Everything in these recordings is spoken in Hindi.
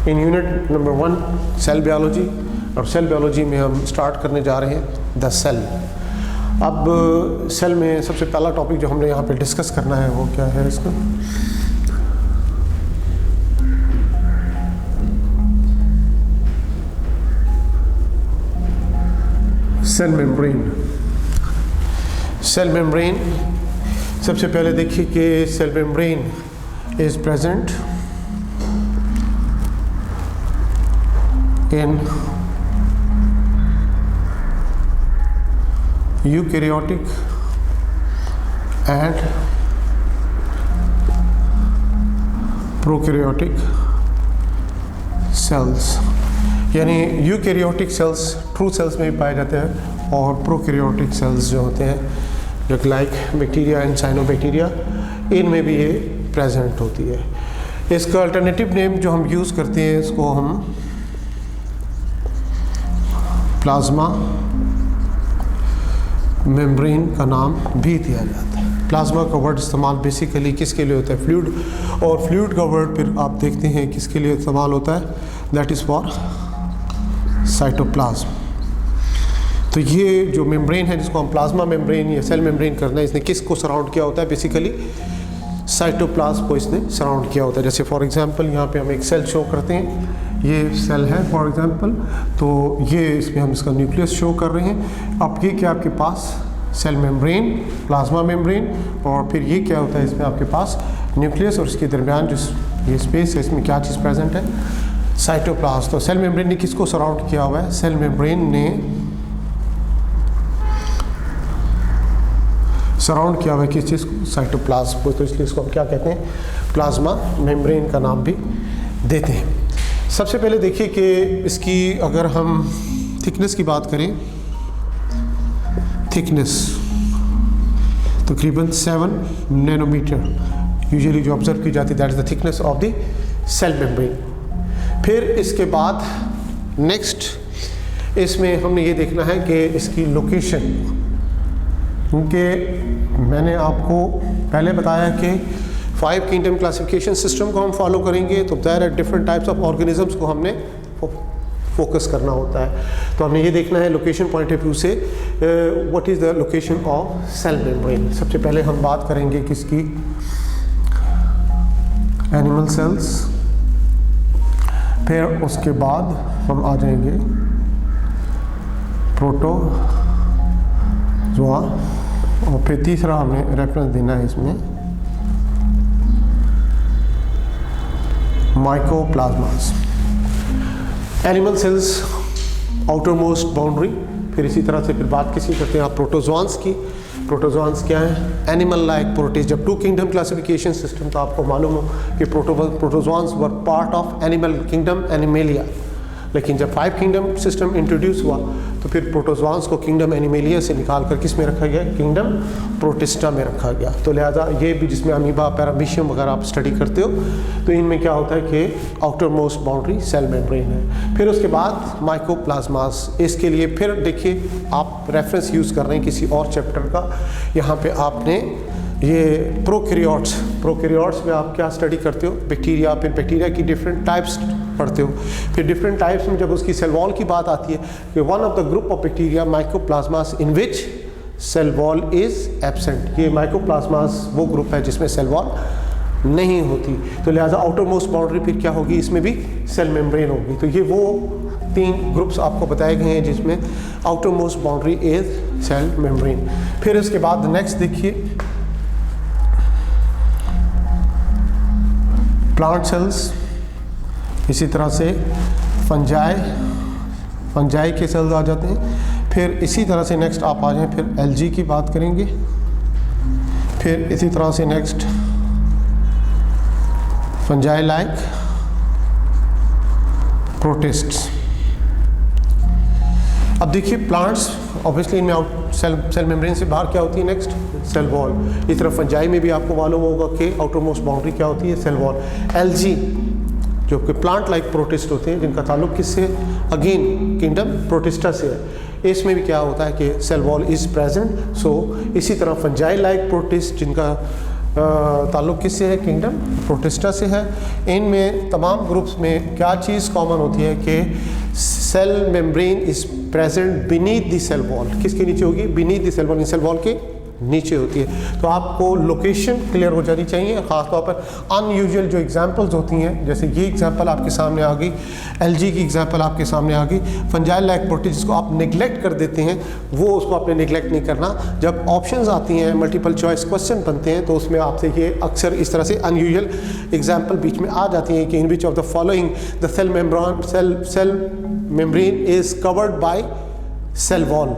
इन यूनिट नंबर 1 सेल बायोलॉजी, और सेल बायोलॉजी में हम स्टार्ट करने जा रहे हैं द सेल। अब सेल में सबसे पहला टॉपिक जो हमने यहाँ पे डिस्कस करना है वो क्या है इसका, सेल मेम्ब्रेन। सेल मेम्ब्रेन, सबसे पहले देखिए कि cell membrane is present in eukaryotic and prokaryotic cells, यानी यूकैरियोटिक सेल्स ट्रू सेल्स में भी पाए जाते हैं और प्रोकैरियोटिक सेल्स जो होते हैं जो लाइक बैक्टीरिया एंड साइनोबैक्टीरिया, इनमें भी ये प्रेजेंट होती है। इसका अल्टरनेटिव नेम जो हम यूज़ करते हैं इसको हम प्लाज्मा मेम्ब्रेन का नाम भी दिया जाता है। प्लाज्मा का वर्ड इस्तेमाल बेसिकली किसके लिए होता है, फ्लूइड, और फ्लूइड का वर्ड फिर आप देखते हैं किसके लिए इस्तेमाल होता है, दैट इज़ फॉर साइटोप्लाज्म। तो ये जो मेम्ब्रेन है जिसको हम प्लाज्मा मेम्ब्रेन या सेल मेम्ब्रेन करना है, इसने किसको सराउंड किया होता है, बेसिकली साइटोप्लाज्म को इसने सराउंड किया होता है। जैसे फॉर एग्जांपल यहाँ पे हम एक सेल शो करते हैं, ये सेल है फॉर एग्जांपल, तो ये इसमें हम इसका न्यूक्लियस शो कर रहे हैं। अब ये क्या आपके पास सेल मेम्ब्रेन, प्लाज्मा मेम्ब्रेन, और फिर ये क्या होता है इसमें आपके पास न्यूक्लियस और इसके दरमियान जो ये स्पेस है इसमें क्या चीज़ प्रेजेंट है, साइटोप्लाज्म। तो सेल मेम्ब्रेन ने किसको सराउंड किया हुआ है, सेल मेम्ब्रेन ने सराउंड किया हुआ है किस चीज़ को, साइटोप्लाज्म को। तो इसलिए इसको हम क्या कहते हैं, प्लाज्मा मेम्ब्रेन का नाम भी देते हैं। सबसे पहले देखिए कि इसकी अगर हम थिकनेस की बात करें, थिकनेस तकरीबन 7 नैनोमीटर यूजुअली जो ऑब्जर्व की जाती है, that is the thickness of the cell membrane. फिर इसके बाद नेक्स्ट इसमें हमने ये देखना है कि इसकी लोकेशन, क्योंकि मैंने आपको पहले बताया कि 5 किंगडम क्लासिफिकेशन सिस्टम को हम फॉलो करेंगे, तो there are different types of organisms को हमने फोकस करना होता है। तो हमने ये देखना है लोकेशन पॉइंट ऑफ व्यू से what is the location of cell membrane. सबसे पहले हम बात करेंगे किसकी, एनिमल सेल्स, फिर उसके बाद हम आ जाएंगे प्रोटोजोआ, और फिर तीसरा हमें रेफरेंस देना है इसमें mycoplasmas. Animal cells outer most boundary, फिर इसी तरह से फिर बात किसी करते हैं आप प्रोटोजोआंस की। प्रोटोजोआंस क्या है, एनिमल लाइक प्रोटिस्ट। जब 2 किंगडम क्लासिफिकेशन सिस्टम, तो आपको मालूम हो कि protozoans were part of animal kingdom animalia, लेकिन जब 5 किंगडम सिस्टम इंट्रोड्यूस हुआ तो फिर प्रोटोजोआंस को किंगडम एनिमेलिया से निकाल कर किस में रखा गया, किंगडम प्रोटिस्टा में रखा गया। तो लिहाजा ये भी जिसमें अमीबा, पैरामीशियम वगैरह आप स्टडी करते हो, तो इनमें क्या होता है कि outer most boundary cell membrane है। फिर उसके बाद माइकोप्लाज्मास, इसके लिए फिर देखिए आप रेफरेंस यूज़ कर रहे हैं किसी और चैप्टर का, यहाँ पे आपने ये प्रोकैरियोट्स में आप क्या स्टडी करते हो, बैक्टीरिया, फिर बैक्टीरिया की डिफरेंट टाइप्स पढ़ते हो। फिर डिफरेंट टाइप्स में जब उसकी सेल वॉल की बात आती है कि one of the group of bacteria mycoplasmas in which cell wall is absent, ये माइकोप्लाज्मास वो ग्रुप है जिसमें सेल वॉल नहीं होती। तो लिहाजा आउटर मोस्ट बाउंड्री फिर क्या होगी, इसमें भी सेल मेम्ब्रेन होगी। तो ये वो 3 ग्रुप्स आपको बताए गए हैं जिसमें outer most boundary is cell membrane. फिर उसके बाद नेक्स्ट देखिए प्लांट सेल्स, इसी तरह से फंजाई के सेल्स आ जाते हैं। फिर इसी तरह से नेक्स्ट आप आ जाएं, फिर एल्गी की बात करेंगे। फिर इसी तरह से नेक्स्ट फंजाई लाइक प्रोटिस्ट्स। अब देखिए प्लांट्स ऑब्वियसली इनमें सेल मेम्ब्रेन से बाहर क्या होती है, नेक्स्ट सेल वॉल। इस तरह फंजाई में भी आपको मालूम होगा कि आउटर मोस्ट बाउंड्री क्या होती है, सेल वॉल। एल्गी जो कि प्लांट लाइक प्रोटिस्ट होते हैं जिनका ताल्लुक किससे, अगेन किंगडम प्रोटिस्टा से है। इसमें भी क्या होता है कि सेल वॉल इज़ प्रेजेंट। सो इसी तरह फंजाई लाइक प्रोटिस्ट जिनका ताल्लुक़ किससे है, किंगडम प्रोटिस्टा से है, इनमें तमाम ग्रुप्स में क्या चीज़ कॉमन होती है कि cell membrane is present beneath the cell wall. किसके नीचे होगी, beneath the cell wall, cell wall के नीचे होती है। तो आपको लोकेशन क्लियर हो जानी चाहिए। ख़ासतौर पर अनयूजुअल जो एग्जांपल्स होती हैं, जैसे ये एग्जांपल आपके सामने आ गई, एलजी की एग्जांपल आपके सामने आ गई, फंजाइल लाइक प्रोटिस्ट जिसको आप नेग्लेक्ट कर देते हैं, वो उसको आपने नेग्लेक्ट नहीं करना। जब ऑप्शंस आती हैं, मल्टीपल चॉइस क्वेश्चन बनते हैं, तो उसमें आपसे ये अक्सर इस तरह से अनयूजुअल एग्जाम्पल बीच में आ जाती हैं कि in which of the following the cell membrane is covered by cell wall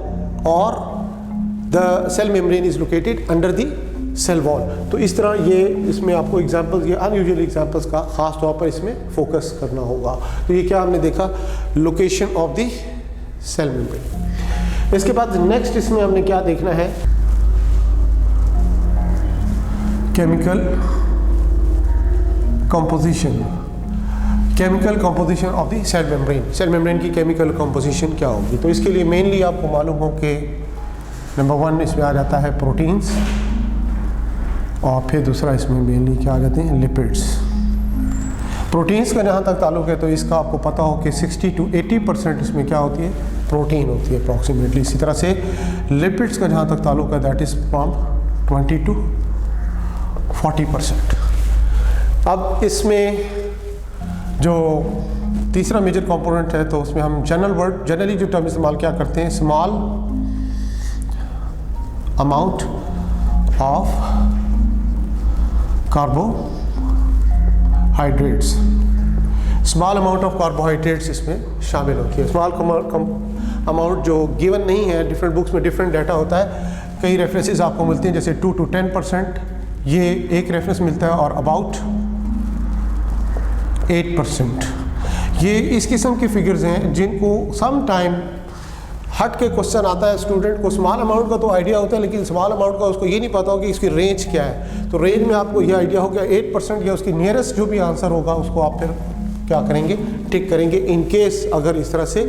और the cell membrane is located under the cell wall। तो इस तरह ये इसमें आपको एग्जांपल्स, ये अनयूजुअल एग्जांपल्स का ख़ास तौर पर इसमें फोकस करना होगा। तो ये क्या हमने देखा, location of the cell membrane. इसके बाद नेक्स्ट इसमें हमने क्या देखना है, chemical composition, chemical composition of the cell membrane. Cell membrane की केमिकल कंपोजिशन क्या होगी। तो इसके लिए मेनली आपको मालूम हो कि नंबर 1 इसमें आ जाता है प्रोटीन्स, और फिर दूसरा इसमें मेनली क्या आ जाते हैं, लिपिड्स। प्रोटीन्स का जहाँ तक ताल्लुक़ है तो इसका आपको पता हो कि 60 to 80% इसमें क्या होती है, प्रोटीन होती है अप्रॉक्सीमेटली। इसी तरह से लिपिड्स का जहाँ तक ताल्लुक़ है दैट इज़ फ्रॉम 20 to 40%। अब इसमें जो तीसरा मेजर कंपोनेंट है तो उसमें हम जनरली जो टर्म इस्तेमाल क्या करते हैं, small amount of carbohydrates. Small amount of carbohydrates इसमें शामिल होती है। स्मॉल अमाउंट जो गिवन नहीं है, डिफरेंट बुक्स में डिफरेंट डाटा होता है, कई रेफरेंसेस आपको मिलते हैं जैसे 2 to 10%, ये एक रेफरेंस मिलता है, और अबाउट 8%। ये इस किस्म के फिगर्स हैं जिनको सम टाइम हट के क्वेश्चन आता है स्टूडेंट को। स्मॉल अमाउंट का तो आइडिया होता है, लेकिन स्मॉल अमाउंट का उसको ये नहीं पता हो कि इसकी रेंज क्या है। तो रेंज में आपको ये आइडिया हो गया 8% या उसकी नियरेस्ट जो भी आंसर होगा उसको आप फिर क्या करेंगे, टिक करेंगे, इन केस अगर इस तरह से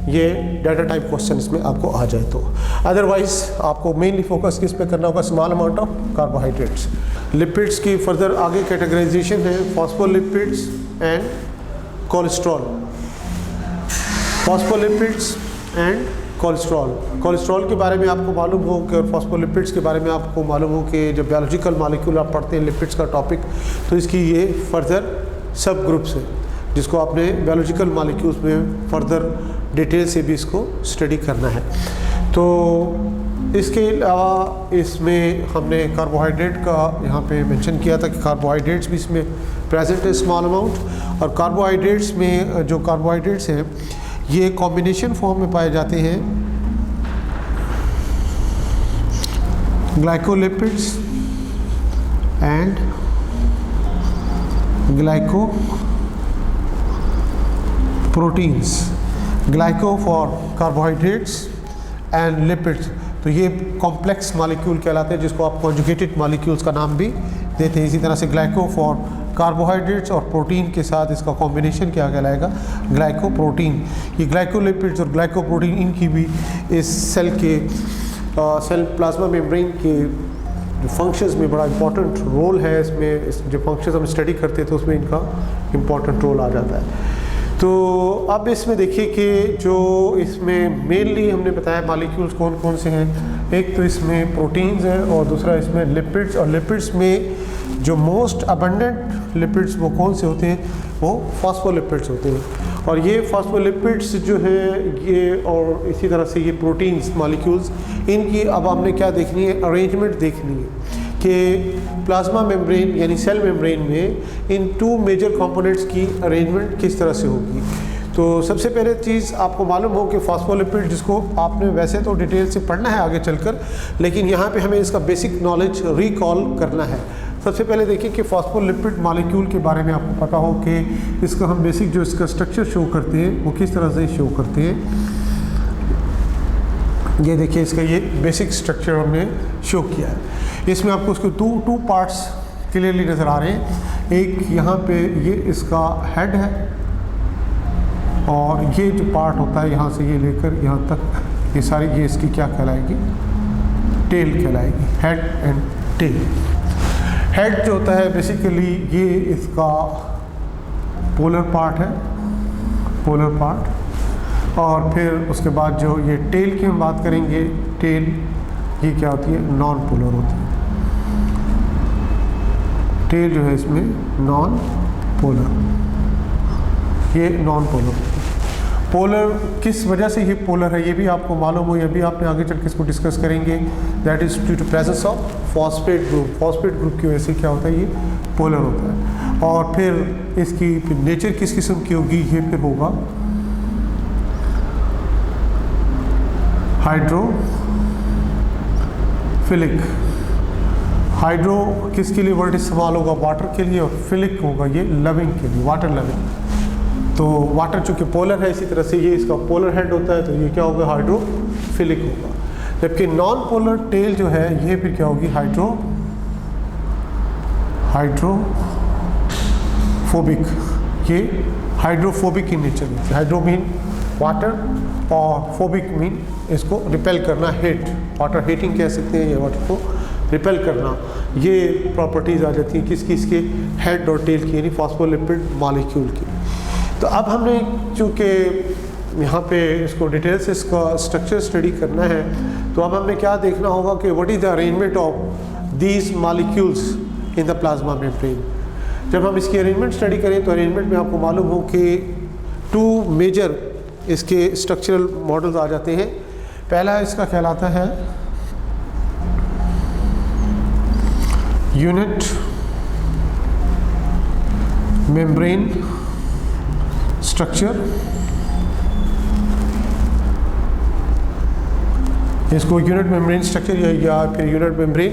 ये डाटा टाइप क्वेश्चन इसमें आपको आ जाए तो। अदरवाइज आपको मेनली फोकस किस पे करना होगा, small amount of carbohydrates. Lipids की फर्दर आगे कैटेगराइजेशन है, phospholipids and cholesterol. Phospholipids and cholesterol के बारे में आपको मालूम हो कि, और फॉस्फोलिपिड्स के बारे में आपको मालूम हो कि जब बायोलॉजिकल मॉलिक्यूल आप पढ़ते हैं लिपिड्स का टॉपिक, तो इसकी ये फर्दर सब ग्रुप्स है जिसको आपने बायोलॉजिकल मॉलिक्यूल्स में फर्दर डिटेल से भी इसको स्टडी करना है। तो इसके अलावा इसमें हमने कार्बोहाइड्रेट का यहाँ पे मेंशन किया था कि कार्बोहाइड्रेट्स भी इसमें प्रेजेंट है स्मॉल अमाउंट। और कार्बोहाइड्रेट्स में जो कार्बोहाइड्रेट्स हैं ये कॉम्बिनेशन फॉर्म में पाए जाते हैं, glycolipids and glycoproteins. Glyco for carbohydrates and lipids, तो ये कॉम्प्लेक्स मॉलिक्यूल कहलाते हैं जिसको आप कॉन्जुगेटेड मॉलिक्यूल्स का नाम भी देते हैं। इसी तरह से ग्लाइको फॉर कार्बोहाइड्रेट्स और प्रोटीन के साथ इसका कॉम्बिनेशन क्या कहलाएगा, ग्लाइकोप्रोटीन। ये ग्लाइकोलिपिड्स और ग्लाइकोप्रोटीन इनकी भी इस सेल प्लाज्मा मेम्ब्रेन के फंक्शंस में बड़ा इंपॉर्टेंट रोल है। इसमें जो फंक्शंस हम स्टडी करते हैं तो उसमें इनका इंपॉर्टेंट रोल आ जाता है। तो अब इसमें देखिए कि जो इसमें मेनली हमने बताया मॉलिक्यूल्स कौन कौन से हैं। एक तो इसमें प्रोटीन्स हैं और दूसरा इसमें लिपिड्स। और लिपिड्स में जो मोस्ट अबंडेंट लिपिड्स वो कौन से होते हैं, वो फॉस्फोलिपिड्स होते हैं। और ये फॉस्फोलिपिड्स जो है ये, और इसी तरह से ये प्रोटीन्स मॉलिक्यूल्स, इनकी अब हमने क्या देखनी है, अरेंजमेंट देखनी है कि प्लाज्मा मेम्ब्रेन यानी सेल मेम्ब्रेन में इन 2 मेजर कंपोनेंट्स की अरेंजमेंट किस तरह से होगी। तो सबसे पहले चीज़ आपको मालूम हो कि फॉस्फोलिपिड, जिसको आपने वैसे तो डिटेल से पढ़ना है आगे चलकर, लेकिन यहाँ पे हमें इसका बेसिक नॉलेज रिकॉल करना है। सबसे पहले देखिए कि फॉस्फोलिपिड मॉलिक्यूल के बारे में आपको पता हो कि इसका हम बेसिक जो इसका स्ट्रक्चर शो करते हैं वो किस तरह से शो करते हैं। ये देखिए इसका ये बेसिक स्ट्रक्चर हमने शो किया है। इसमें आपको उसके टू पार्ट्स क्लियरली नज़र आ रहे हैं। एक यहाँ पे ये इसका हेड है और ये जो पार्ट होता है यहाँ से ये लेकर यहाँ तक ये सारी, ये इसकी क्या कहलाएगी, टेल कहलाएगी, हेड एंड टेल। हेड जो होता है बेसिकली ये इसका पोलर पार्ट है, पोलर पार्ट। और फिर उसके बाद जो ये टेल की हम बात करेंगे, टेल ये क्या होती है, नॉन पोलर होती है। टेल जो है इसमें नॉन पोलर, ये नॉन पोलर होती है। पोलर किस वजह से ये पोलर है ये भी आपको मालूम हो, ये भी आपने आगे चल के इसको डिस्कस करेंगे। That is due to presence of phosphate group. Phosphate group की वजह से क्या होता है, ये पोलर होता है। और फिर इसकी फिर नेचर किस किस्म की होगी, ये फिर होगा हाइड्रोफिलिक। हाइड्रो किसके लिए वर्ड इस्तेमाल होगा, वाटर के लिए, और फिलिक होगा ये लविंग के लिए, वाटर लविंग। तो वाटर चूँकि पोलर है, इसी तरह से ये इसका पोलर हेड होता है, तो ये क्या होगा, हाइड्रोफिलिक होगा। जबकि नॉन पोलर टेल जो है ये फिर क्या होगी, हाइड्रोफोबिक। ये हाइड्रोफोबिक in नेचर में, हाइड्रो मीन वाटर और फोबिक मीन इसको रिपेल करना, हेट, वाटर हेटिंग कह सकते हैं, या वाटर को रिपेल करना। ये प्रॉपर्टीज़ आ जाती हैं किसकी, इसके हेड और टेल की, यानी फॉस्फोलिपिड मॉलिक्यूल की। तो अब हमने चूँकि यहाँ पे इसको डिटेल से इसका स्ट्रक्चर स्टडी करना है, तो अब हमें क्या देखना होगा कि what is the arrangement of these molecules in the plasma membrane. जब हम इसकी अरेंजमेंट स्टडी करें तो अरेंजमेंट में आपको मालूम हो कि 2 मेजर इसके स्ट्रक्चरल मॉडल्स आ जाते हैं। पहला इसका कहलाता है यूनिट मेम्ब्रेन स्ट्रक्चर। इसको यूनिट मेम्ब्रेन स्ट्रक्चर या फिर यूनिट मेम्ब्रेन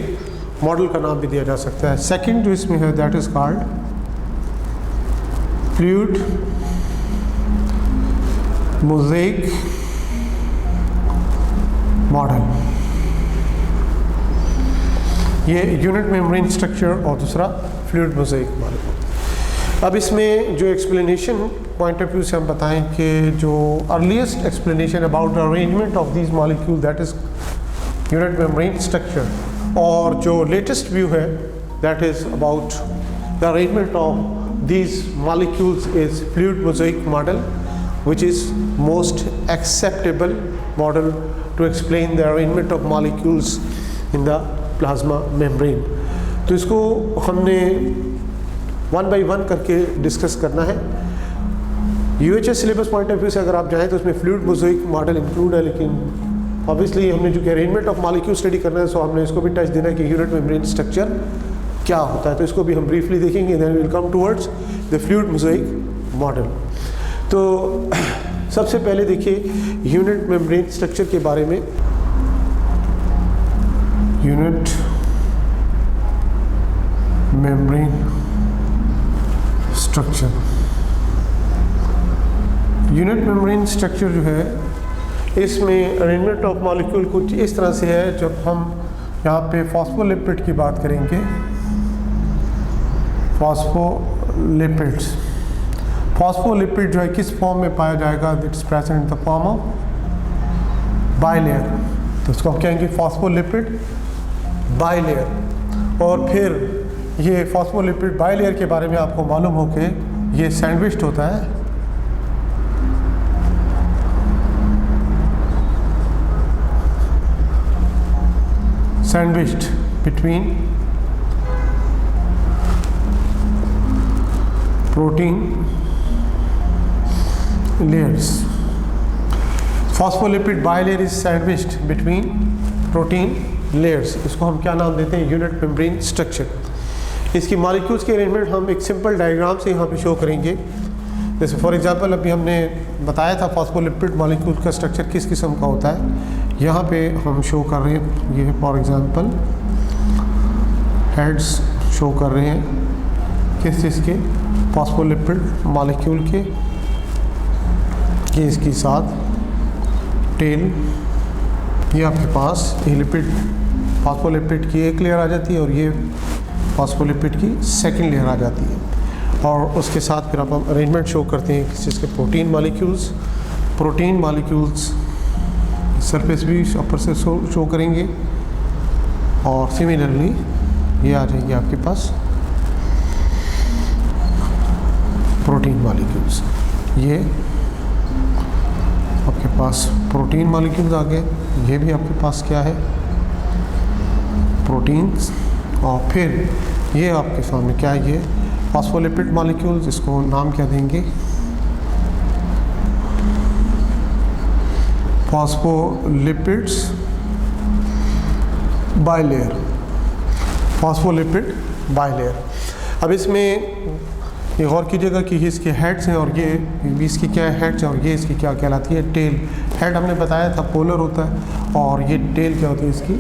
मॉडल का नाम भी दिया जा सकता है। सेकंड जो इसमें है that is called fluid mosaic model. ये यूनिट मेम्ब्रेन स्ट्रक्चर और दूसरा फ्लूइड मोज़ेक मॉडल। अब इसमें जो एक्सप्लेनेशन पॉइंट ऑफ व्यू से हम बताएं कि जो earliest explanation about the arrangement of these molecule that is unit membrane structure, और जो लेटेस्ट व्यू है that is about the arrangement of these molecules is fluid mosaic model, which is most acceptable model to explain the arrangement of molecules in the plasma membrane. तो इसको हमने 1 by 1 करके डिस्कस करना है। UHS syllabus point of view से अगर आप जाएँ तो उसमें फ्लूइड मोज़ेक मॉडल इंक्लूड है, लेकिन ऑब्वियसली हमने जो कि अरेंजमेंट ऑफ मॉलिक्यूल स्टडी करना है, सो हमने इसको भी टच देना है कि यूनिट मेम्ब्रेन स्ट्रक्चर क्या होता है। तो इसको भी हम ब्रीफली देखेंगे, then will come towards the fluid mosaic model. तो सबसे पहले देखिए यूनिट मेम्ब्रेन स्ट्रक्चर के बारे में। Unit membrane structure, unit membrane structure जो है इसमें अरेंजमेंट ऑफ मॉलिक्यूल कुछ इस तरह से है। जब हम यहाँ पे फॉस्फोलिपिड की बात करेंगे, फॉस्फोलिपिड्स, फॉस्फोलिपिड जो है किस फॉर्म में पाया जाएगा, it's present in the form of bilayer. तो इसको हम कहेंगे फॉस्फोलिपिड बाइलेयर। और फिर ये फॉस्फोलिपिड बाइलेयर के बारे में आपको मालूम हो कि ये सैंडविच्ड होता है, sandwiched between protein layers. Phospholipid bilayer is sandwiched between protein layers. इसको हम क्या नाम देते हैं, यूनिट मेम्ब्रेन स्ट्रक्चर। इसकी मॉलिक्यूल्स के अरेंजमेंट हम एक सिंपल डायग्राम से यहाँ पे शो करेंगे। जैसे फॉर एग्जांपल अभी हमने बताया था फॉस्फोलिपिड मॉलिक्यूल का स्ट्रक्चर किस किस्म का होता है। यहाँ पे हम शो कर रहे हैं, ये फॉर एग्जांपल हेड्स शो कर रहे हैं किस चीज़ के, फॉस्फोलिपिड मॉलिक्यूल के। ये इसकी साथ टेल, ये आपके पास ये लिपिड फॉस्फोलिपिड की एक लेयर आ जाती है और ये फॉस्फोलिपिड की सेकंड लेयर आ जाती है। और उसके साथ फिर हम अरेंजमेंट शो करते हैं किस चीज़ के, प्रोटीन मॉलिक्यूल्स सरफेस भी ऊपर से शो करेंगे, और सिमिलरली ये आ जाएंगे आपके पास प्रोटीन मॉलिक्यूल्स। ये आपके पास प्रोटीन मॉलिक्यूल्स आ गए, ये भी आपके पास क्या है, प्रोटीन्स। और फिर ये आपके सामने क्या है, ये फॉस्फोलिपिड मॉलिक्यूल्स, इसको नाम क्या देंगे, फॉस्फोलिपिड्स बाइलेयर, फॉस्फोलिपिड बाइलेयर। अब इसमें ये गौर कीजिएगा कि ये इसके हेड्स हैं और ये इसकी क्या है, हेड्स हैं, और ये इसकी क्या कहलाती है, टेल। हेड हमने बताया था पोलर होता है, और ये टेल क्या होती है इसकी,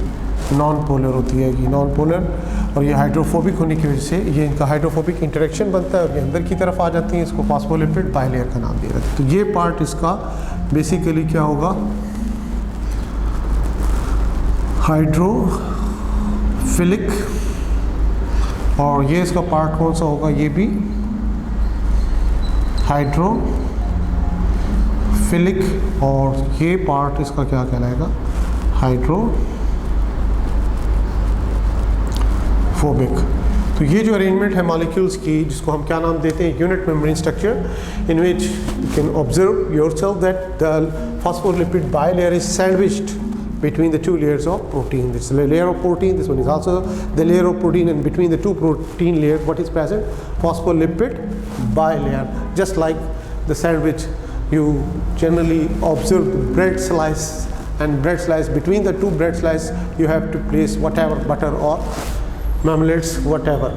नॉन पोलर होती है, ये नॉन पोलर। और ये हाइड्रोफोबिक होने की वजह से ये इनका हाइड्रोफोबिक इंटरेक्शन बनता है और ये अंदर की तरफ आ जाती हैं, इसको फॉस्फोलिपिड बाइलेयर का नाम दिया जाता है। तो ये पार्ट इसका बेसिकली क्या होगा, हाइड्रोफिलिक, और ये इसका पार्ट कौन सा होगा, ये भी हाइड्रोफिलिक, और ये पार्ट इसका क्या कहलाएगा, हाइड्रोफोबिक। तो ये जो अरेंजमेंट है मॉलिक्यूल्स की, जिसको हम क्या नाम देते हैं, unit membrane structure, in which you can observe yourself that the phospholipid bilayer is sandwiched between the two layers of protein. This is a layer of protein, this one is also the layer of protein, and between the two protein layers what is present, phospholipid bilayer. Just like the sandwich, you generally observe bread slice, and bread slice, between the two bread slice you have to place whatever butter or marmalades, whatever.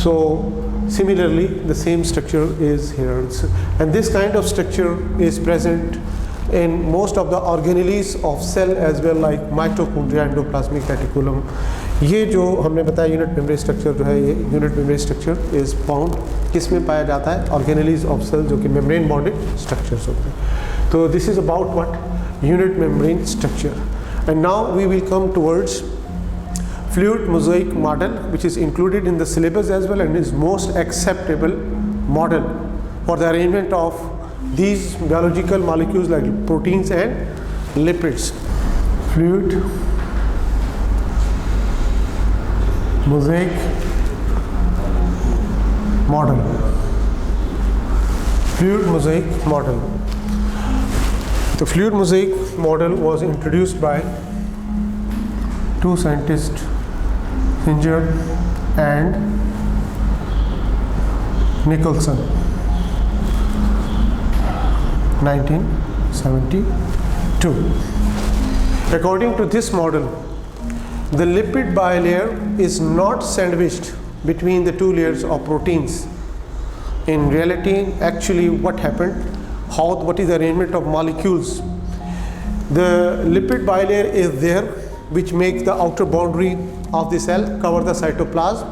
So similarly the same structure is here, and this kind of structure is present in most of the organelles of cell as well, like mitochondria, endoplasmic reticulum. ये जो हमने बताया यूनिट मेम्ब्रेन स्ट्रक्चर जो है, ये unit membrane structure is found किस में पाया जाता है, ऑर्गेनेलीज ऑफ सेल, जो कि मेम्ब्रेन बॉन्डेड स्ट्रक्चर्स होते हैं। तो this is about what, unit membrane structure. And now we will come towards fluid mosaic model, which is included in the syllabus as well, and is most acceptable model for the arrangement of these biological molecules like proteins and lipids. Fluid mosaic model. Fluid mosaic model. The fluid mosaic model was introduced by two scientists, Singer and Nicholson, 1972. According to this model, the lipid bilayer is not sandwiched between the two layers of proteins. In reality, actually what happened, what is the arrangement of molecules, the lipid bilayer is there, which makes the outer boundary of the cell, cover the cytoplasm,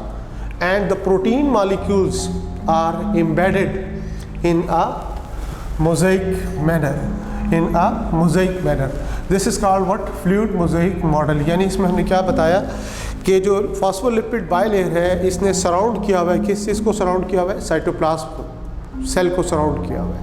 and the protein molecules are embedded in a mosaic manner. This is called what, fluid mosaic model. यानी इसमें हमने क्या बताया कि जो फॉस्फोलिपिड बाइलेयर है, इसने सराउंड किया हुआ है, किस चीज़ को सराउंड किया हुआ है, साइटोप्लाज्म को, सेल को सराउंड किया हुआ है।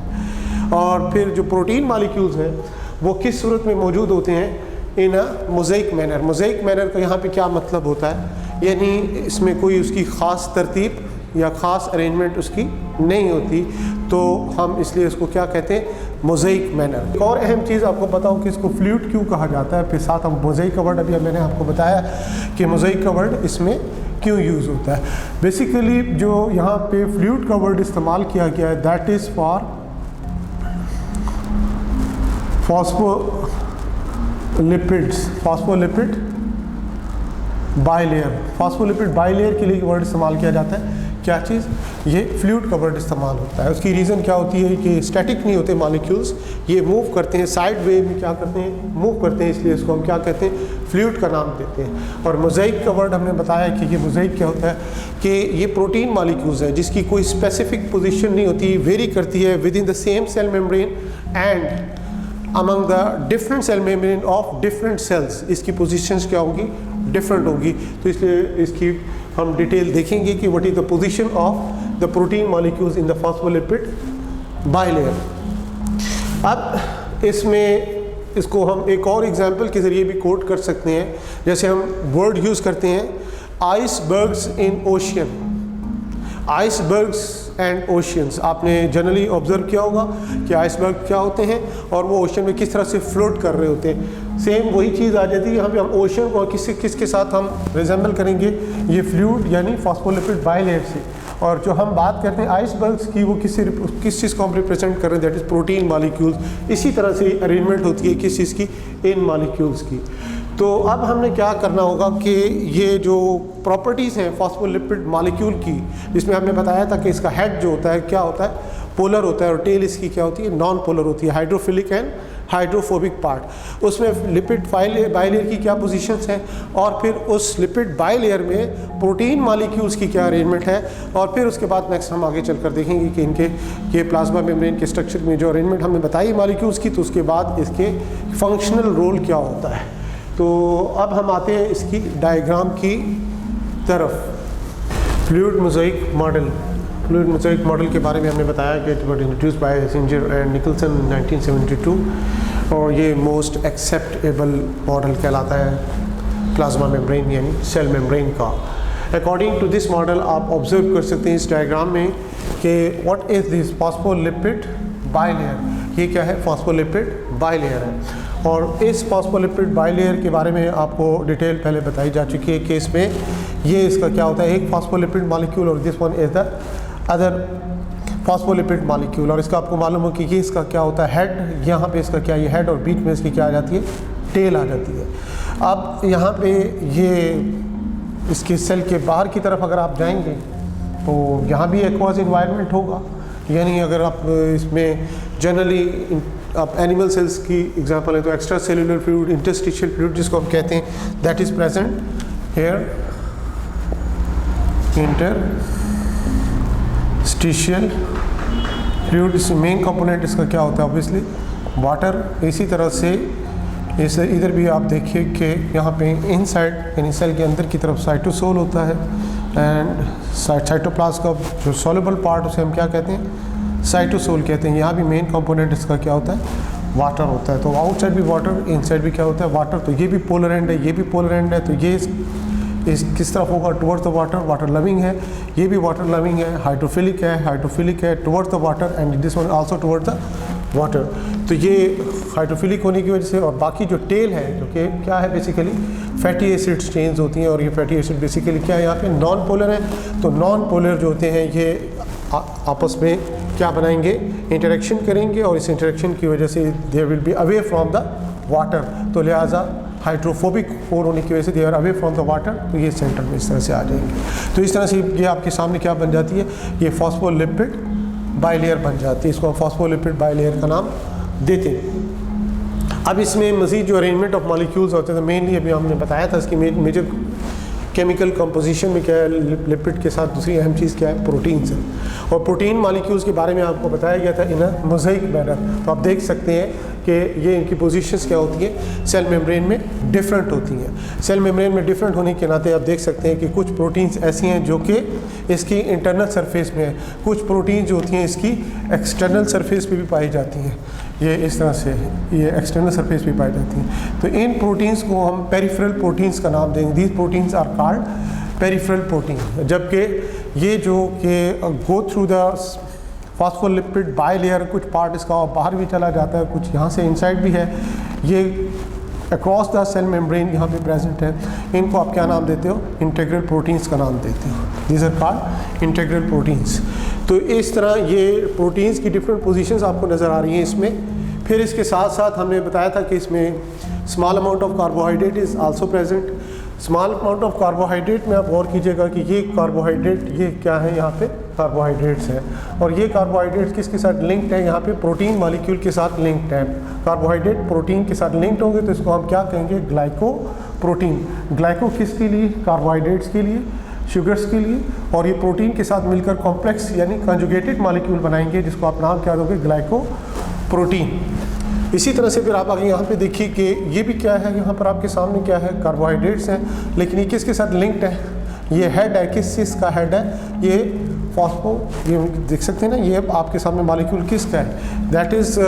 और फिर जो प्रोटीन मॉलिक्यूल्स हैं वो किस सूरत में मौजूद होते हैं, इन अ मोज़ेक मैनर। मोज़ेक मैनर का यहाँ पे क्या मतलब होता है, यानी इसमें कोई उसकी ख़ास तरतीब या ख़ास अरेंजमेंट उसकी नहीं होती, तो हम इसलिए इसको क्या कहते हैं, मोज़ेक मैनर। एक और अहम चीज़ आपको बताऊँ कि इसको फ्लूइड क्यों कहा जाता है, फिर साथ हम मोज़ेक का वर्ड, अभी मैंने आपको बताया कि मोज़ेक का वर्ड इसमें क्यों यूज़ होता है। बेसिकली जो यहाँ पे फ्लूइड का वर्ड इस्तेमाल किया गया है, that is for phospholipid bilayer. Phospholipid bilayer के लिए वर्ड इस्तेमाल किया जाता है, क्या चीज़, ये फ्लूइड का वर्ड इस्तेमाल होता है। उसकी रीज़न क्या होती है कि स्टैटिक नहीं होते मॉलिक्यूल्स, ये मूव करते हैं, साइड वे में क्या करते हैं, मूव करते हैं, इसलिए इसको हम क्या कहते हैं, फ्लूइड का नाम देते हैं। और मोज़ेक का वर्ड हमने बताया कि ये मोज़ेक क्या होता है कि ये प्रोटीन मॉलिक्यूल्स है जिसकी कोई स्पेसिफिक पोजीशन नहीं होती, वेरी करती है within the same cell membrane and among the different cell membrane of different cells, इसकी पोजीशंस क्या होंगी, डिफरेंट होगी। तो इसलिए इसकी हम डिटेल देखेंगे कि what is the position of the protein molecules in the phospholipid bilayer. अब इसमें इसको हम एक और एग्जांपल के ज़रिए भी कोट कर सकते हैं। जैसे हम वर्ड यूज़ करते हैं icebergs in ocean, icebergs and oceans. आपने जनरली ऑब्जर्व किया होगा कि आइसबर्ग क्या होते हैं और वो ओशन में किस तरह से फ्लोट कर रहे होते हैं। सेम वही चीज़ आ जाती है यहाँ पे। हम ओशन को किसके साथ हम रिजेंबल करेंगे, ये फ्लूइड यानी फॉस्फोलिपिड बाइलेयर से। और जो हम बात करते हैं आइसबर्ग्स की, वो किस चीज़ को हम रिप्रेजेंट कर रहे हैं, दैट इज़ प्रोटीन मॉलिक्यूल्स। इसी तरह से अरेंजमेंट होती है किस चीज़ की, इन मॉलिक्यूल्स की। तो अब हमने क्या करना होगा कि ये जो प्रॉपर्टीज़ हैं फॉस्फोलिपिड मॉलिक्यूल की, जिसमें हमने बताया था कि इसका हेड जो होता है क्या होता है, पोलर होता है, और टेल इसकी क्या होती है, नॉन पोलर होती है, हाइड्रोफिलिक एंड हाइड्रोफोबिक पार्ट। उसमें लिपिड बाइलेयर की क्या पोजीशंस हैं, और फिर उस लिपिड बाइलेयर में प्रोटीन मॉलिक्यूल्स की क्या अरेंजमेंट है, और फिर उसके बाद नेक्स्ट हम आगे चलकर देखेंगे कि इनके ये प्लाज्मा मेम्ब्रेन के स्ट्रक्चर में जो अरेंजमेंट हमने बताई मॉलिक्यूल्स की, तो उसके बाद इसके फंक्शनल रोल क्या होता है। तो अब हम आते हैं इसकी डायग्राम की तरफ। Fluid mosaic model, fluid mosaic model के बारे में हमने बताया कि it was introduced by सिंजर and Nicolson 1972, और ये मोस्ट एक्सेप्टेबल मॉडल कहलाता है प्लाज्मा मेम्ब्रेन यानी सेल मेम्ब्रेन का। अकॉर्डिंग टू दिस मॉडल आप ऑब्जर्व कर सकते हैं इस डायग्राम में कि what is this phospholipid bilayer. ये क्या है, फॉस्फोलिपिड बाइलेयर है। और इस फॉस्फोलिपिड बाइलेयर के बारे में आपको डिटेल पहले बताई जा चुकी है कि इसमें ये इसका क्या होता है, एक फॉस्फोलिपिड मॉलिक्यूल और this one is the other phospholipid molecule. और इसका आपको मालूम हो कि ये इसका क्या होता है, हेड, यहाँ पे इसका क्या, ये हेड, और बीच में इसकी क्या आ जाती है, टेल आ जाती है। अब यहाँ पे ये इसके सेल के बाहर की तरफ अगर आप जाएंगे तो यहाँ भी एक्वास इन्वायरमेंट होगा, यानी अगर आप इसमें जनरली आप एनिमल सेल्स की एग्जांपल है तो extra cellular fluid, interstitial fluid जिसको हम कहते हैं, that is present here. Interstitial fluid main component इसका क्या होता है, ऑब्वियसली वाटर। इसी तरह से इस इधर भी आप देखिए कि यहाँ पे इनसाइड यानी सेल के अंदर की तरफ साइटोसोल होता है, एंड साइटोप्लाज्म का जो सॉल्युबल पार्ट उसे हम क्या कहते हैं, साइटोसोल कहते हैं। यहाँ भी मेन कंपोनेंट इसका क्या होता है, वाटर होता है। तो आउटसाइड भी वाटर, इनसाइड भी क्या होता है, वाटर। तो ये भी पोलर एंड है, ये भी पोलर एंड है, तो ये इस किस तरफ होगा, towards the water, water loving है। ये भी वाटर लविंग है, हाइड्रोफिलिक है towards the water, and this one also towards the water. तो ये हाइड्रोफिलिक होने की वजह से, और बाकी जो टेल है जो कि क्या है, बेसिकली फैटी एसिड्स चेंज होती हैं, और ये फैटी एसिड बेसिकली क्या है, यहाँ पे नॉन पोलर है। तो नॉन पोलर जो होते हैं ये आपस में क्या बनाएंगे, इंटरेक्शन करेंगे, और इस इंटरेक्शन की वजह से there will be away from the water. तो लिहाजा हाइड्रोफोबिक होने की वजह से they are away from the water, तो ये सेंटर में इस तरह से आ जाएंगे। तो इस तरह से ये आपके सामने क्या बन जाती है, ये फॉस्फोलिपिड बाइलेयर बन जाती है। इसको हम फॉस्फोलिपिड बाइलेयर का नाम देते हैं। अब इसमें मज़ीद जो अरेंजमेंट ऑफ मॉलिक्यूल्स होते हैं, तो मेनली अभी हमने बताया था इसकी मेजर केमिकल कंपोजिशन में क्या है, लिपिड के साथ दूसरी अहम चीज़ क्या है, प्रोटीन्स है। और प्रोटीन मॉलिक्यूल्स के बारे में आपको बताया गया था इन अ मोज़ाइक मैनर। तो आप देख सकते हैं कि ये इनकी पोजीशंस क्या होती हैं, सेल मेम्ब्रेन में डिफरेंट होती हैं। सेल मेम्ब्रेन में डिफरेंट होने के नाते आप देख सकते हैं कि कुछ प्रोटीन्स ऐसी हैं जो कि इसकी इंटरनल सरफेस में है, कुछ प्रोटीन जो होती हैं इसकी एक्सटर्नल सरफेस पे भी पाई जाती हैं। ये इस तरह से ये एक्सटर्नल सरफेस पे पाई जाती हैं। तो इन प्रोटीन्स को हम पेरिफेरल प्रोटीन्स का नाम देंगे। These proteins are called peripheral protein. जबकि ये जो कि go through the phospholipid bilayer, कुछ पार्ट इसका बाहर भी चला जाता है, कुछ यहाँ से इनसाइड भी है, ये अक्रॉस द सेल मेम्ब्रेन यहाँ पे प्रेजेंट है। इनको आप क्या नाम देते हो, इंटीग्रल प्रोटीन्स का नाम देते हो। These are called integral proteins. तो इस तरह ये प्रोटीन्स की डिफरेंट पोजीशंस आपको नज़र आ रही हैं इसमें। फिर इसके साथ साथ हमने बताया था कि इसमें small amount of carbohydrate is also present. Small amount of carbohydrate में आप गौर कीजिएगा कि ये कार्बोहाइड्रेट, ये क्या है, यहाँ पे कार्बोहाइड्रेट्स है, और ये कार्बोहाइड्रेट्स किसके साथ लिंक्ड है, यहाँ पे प्रोटीन मॉलिक्यूल के साथ लिंक्ड है। कार्बोहाइड्रेट प्रोटीन के साथ लिंक्ड होंगे तो इसको हम क्या कहेंगे, ग्लाइको प्रोटीन। ग्लाइको किसके लिए, कार्बोहाइड्रेट्स के लिए, शुगर्स के लिए, और ये प्रोटीन के साथ मिलकर कॉम्प्लेक्स यानी कंजुगेटेड मॉलिक्यूल बनाएंगे, जिसको आप नाम क्या दोगे, ग्लाइको प्रोटीन। इसी तरह से फिर आप आगे यहाँ पे देखिए कि ये भी क्या है, यहाँ पर आपके सामने क्या है, कार्बोहाइड्रेट्स हैं, लेकिन ये किसके साथ लिंक्ड है, ये हेड है, किस चीज़ का हेड है, ये फॉस्फो, ये देख सकते हैं ना, ये आपके सामने मॉलिक्यूल किसका है, दैट इज़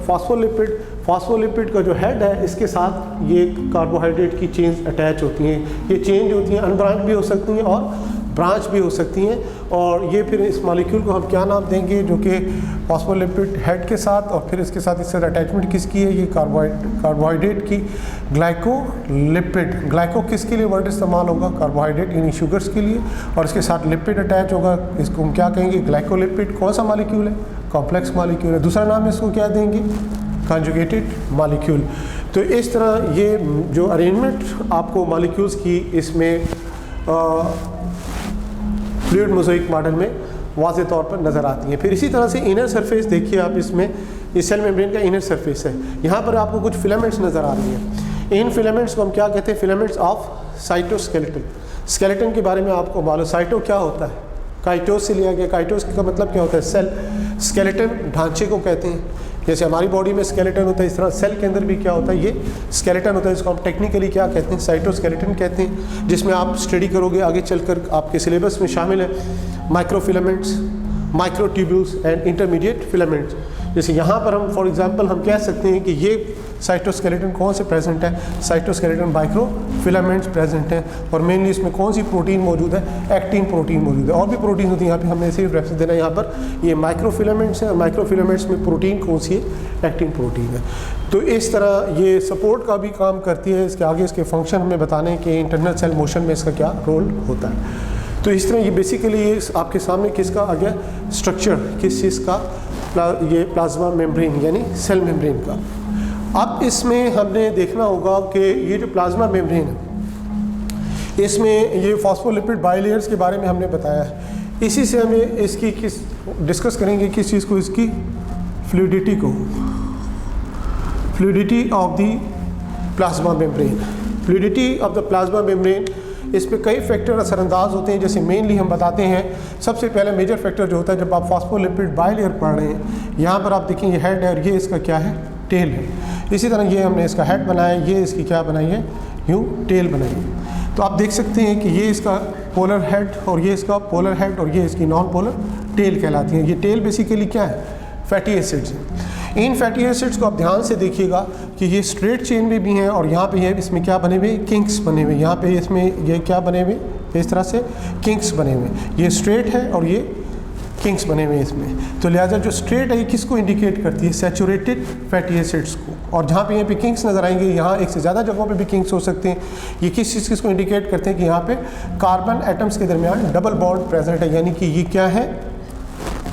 फॉस्फोलिपिड फॉस्फोलिपिड का जो हेड है इसके साथ ये कार्बोहाइड्रेट की चेन्स अटैच होती हैं। ये चेन जो होती हैं अनब्रांच भी हो सकती हैं और ब्रांच भी हो सकती हैं, और ये फिर इस मॉलिक्यूल को हम क्या नाम देंगे, जो कि फॉस्फोलिपिड हेड के साथ और फिर इसके साथ अटैचमेंट किसकी है, ये कार्बोहाइड्रेट की ग्लाइकोलिपिड। ग्लाइको किसके लिए वर्ड इस्तेमाल होगा, कार्बोहाइड्रेट यानी शुगर्स के लिए, और इसके साथ लिपिड अटैच होगा, इसको हम क्या कहेंगे, ग्लाइकोलिपिड। कौन सा मॉलिक्यूल है, कॉम्प्लेक्स मॉलिक्यूल है। दूसरा नाम इसको क्या देंगे, कॉन्जुगेटेड मॉलिक्यूल। तो इस तरह ये जो अरेंजमेंट आपको मॉलिक्यूल्स की इसमें फ्लूइड मोज़ेक मॉडल में वाज़े तौर पर नज़र आती है। फिर इसी तरह से इनर सरफेस देखिए आप, इसमें ये सेल मेम्ब्रेन का इनर सरफेस है। यहाँ पर आपको कुछ फिलामेंट्स नज़र आ रही हैं। इन फिलामेंट्स को हम क्या कहते हैं, फिलामेंट्स ऑफ साइटोस्केलेटन। स्केलेटन के बारे में आपको मालूम, साइटो क्या होता है, काइटोस से लिया गया। काइटोस का मतलब क्या होता है, सेल। स्केलेटन ढांचे को कहते हैं, जैसे हमारी बॉडी में स्केलेटन होता है इस तरह सेल के अंदर भी क्या होता है, ये स्केलेटन होता है। इसको हम टेक्निकली क्या कहते हैं, साइटोस्केलेटन कहते हैं, जिसमें आप स्टडी करोगे आगे चलकर आपके सिलेबस में शामिल है microfilaments, microtubules and intermediate filaments. जैसे यहाँ पर हम फॉर एग्जांपल हम कह सकते हैं कि ये साइटोस्केलेटन कौन से प्रेजेंट है, साइटोस्केलेटन माइक्रोफिलामेंट्स प्रेजेंट हैं, और मेनली इसमें कौन सी प्रोटीन मौजूद है, एक्टिन प्रोटीन मौजूद है। और भी प्रोटीन होती है, यहाँ पे हमने ऐसे ही रेफरेंस देना है। यहाँ पर ये माइक्रोफिलामेंट्स हैं, और माइक्रोफिलामेंट्स में प्रोटीन कौन सी है, एक्टिन प्रोटीन है। तो इस तरह ये सपोर्ट का भी काम करती है। इसके आगे इसके फंक्शन हमें बताने कि इंटरनल सेल मोशन में इसका क्या रोल होता है। तो इस तरह ये बेसिकली ये आपके सामने किसका आ गया स्ट्रक्चर, किस चीज़ का, ये प्लाज्मा मेम्ब्रेन यानी सेल मेम्ब्रेन का। अब इसमें हमने देखना होगा कि ये जो प्लाज्मा मेम्ब्रेन है इसमें ये फॉस्फोलिपिड बाइलेयर्स के बारे में हमने बताया है। इसी से हमें इसकी किस डिस्कस करेंगे किस चीज़ को, इसकी फ्लूइडिटी को, fluidity of the plasma membrane. Fluidity of the plasma membrane, इस पे कई फैक्टर असरअंदाज होते हैं। जैसे मेनली हम बताते हैं, सबसे पहले मेजर फैक्टर जो होता है जब आप फॉस्फोलिपिड बाइलेयर पढ़ रहे हैं, यहाँ पर आप देखेंगे हेड है और ये इसका क्या है, टेल है। इसी तरह ये हमने इसका हेड बनाया, ये इसकी क्या बनाई है, यूँ टेल बनाई है। तो आप देख सकते हैं कि ये इसका पोलर हेड और ये इसका पोलर हेड और ये इसकी नॉन पोलर टेल कहलाती है। ये टेल बेसिकली क्या है, फैटी एसिड्स हैं। इन फैटी एसिड्स को आप ध्यान से देखिएगा कि ये स्ट्रेट चेन में भी हैं, और यहाँ पे ये इसमें क्या बने हुए, किंक्स बने हुए। यहाँ पे इसमें ये क्या बने हुए, इस तरह से किंक्स बने हुए। ये स्ट्रेट है और ये किंग्स बने हुए हैं इसमें। तो लिहाजा जो स्ट्रेट है ये किसको इंडिकेट करती है, सैचुरेटेड फैटी एसिड्स को। और जहाँ पे यहाँ पे किंग्स नज़र आएंगे, यहाँ एक से ज़्यादा जगहों पे भी किंग्स हो सकते हैं। ये किस चीज़ को इंडिकेट करते हैं कि यहाँ पे कार्बन एटम्स के दरमियान डबल बॉन्ड प्रेजेंट है, यानी कि ये क्या है,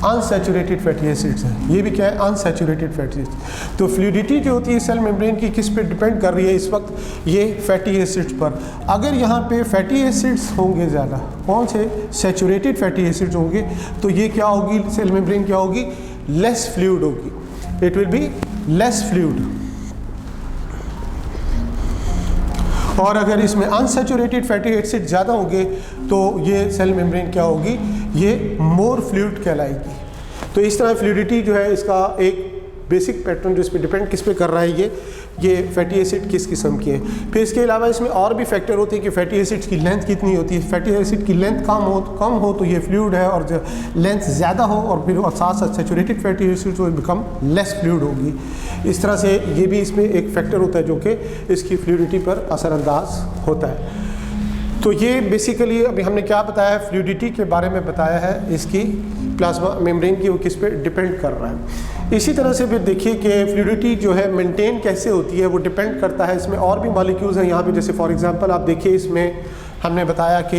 अनसैचुरेटेड फैटी एसिड्स हैं। ये भी क्या है, अनसैचुरेटेड फैटी एसिड्स। तो फ्लूइडिटी जो होती है सेल मेम्ब्रेन की किस पे डिपेंड कर रही है इस वक्त, ये फैटी एसिड्स पर। अगर यहाँ पे फैटी एसिड्स होंगे ज़्यादा, कौन से, सैचुरेटेड फैटी एसिड्स होंगे, तो ये क्या होगी, सेल मेम्ब्रेन क्या होगी, लेस फ्लूइड होगी, it will be less fluid. और अगर इसमें अनसैचुरेटेड फैटी एसिड ज़्यादा होंगे तो ये सेल मेम्ब्रेन क्या होगी, ये मोर फ्लूइड कहलाएगी। तो इस तरह फ्लूइडिटी जो है इसका एक बेसिक पैटर्न जो इस पर डिपेंड किस पे कर रहा है, ये फैटी एसिड किस किस्म की है। फिर इसके अलावा इसमें और भी फैक्टर होते हैं कि फैटी एसिड्स की लेंथ कितनी होती है। फैटी एसिड की लेंथ कम हो तो ये फ्लूइड है, और जब लेंथ ज़्यादा हो और फिर साथ साथ सैचुरेटेड फैटी एसिड तो बिकम लेस फ्लूइड होगी। इस तरह से ये भी इसमें एक फैक्टर होता है जो कि इसकी फ्लूइडिटी पर असरअंदाज होता है। तो ये बेसिकली अभी हमने क्या बताया, फ्लूइडिटी के बारे में बताया है, इसकी प्लाज्मा मेम्ब्रेन की वो किस पे डिपेंड कर रहा है। इसी तरह से फिर देखिए कि फ्लूइडिटी जो है मेंटेन कैसे होती है, वो डिपेंड करता है। इसमें और भी मॉलिक्यूल्स हैं यहाँ पे, जैसे फॉर एग्जांपल आप देखिए इसमें हमने बताया कि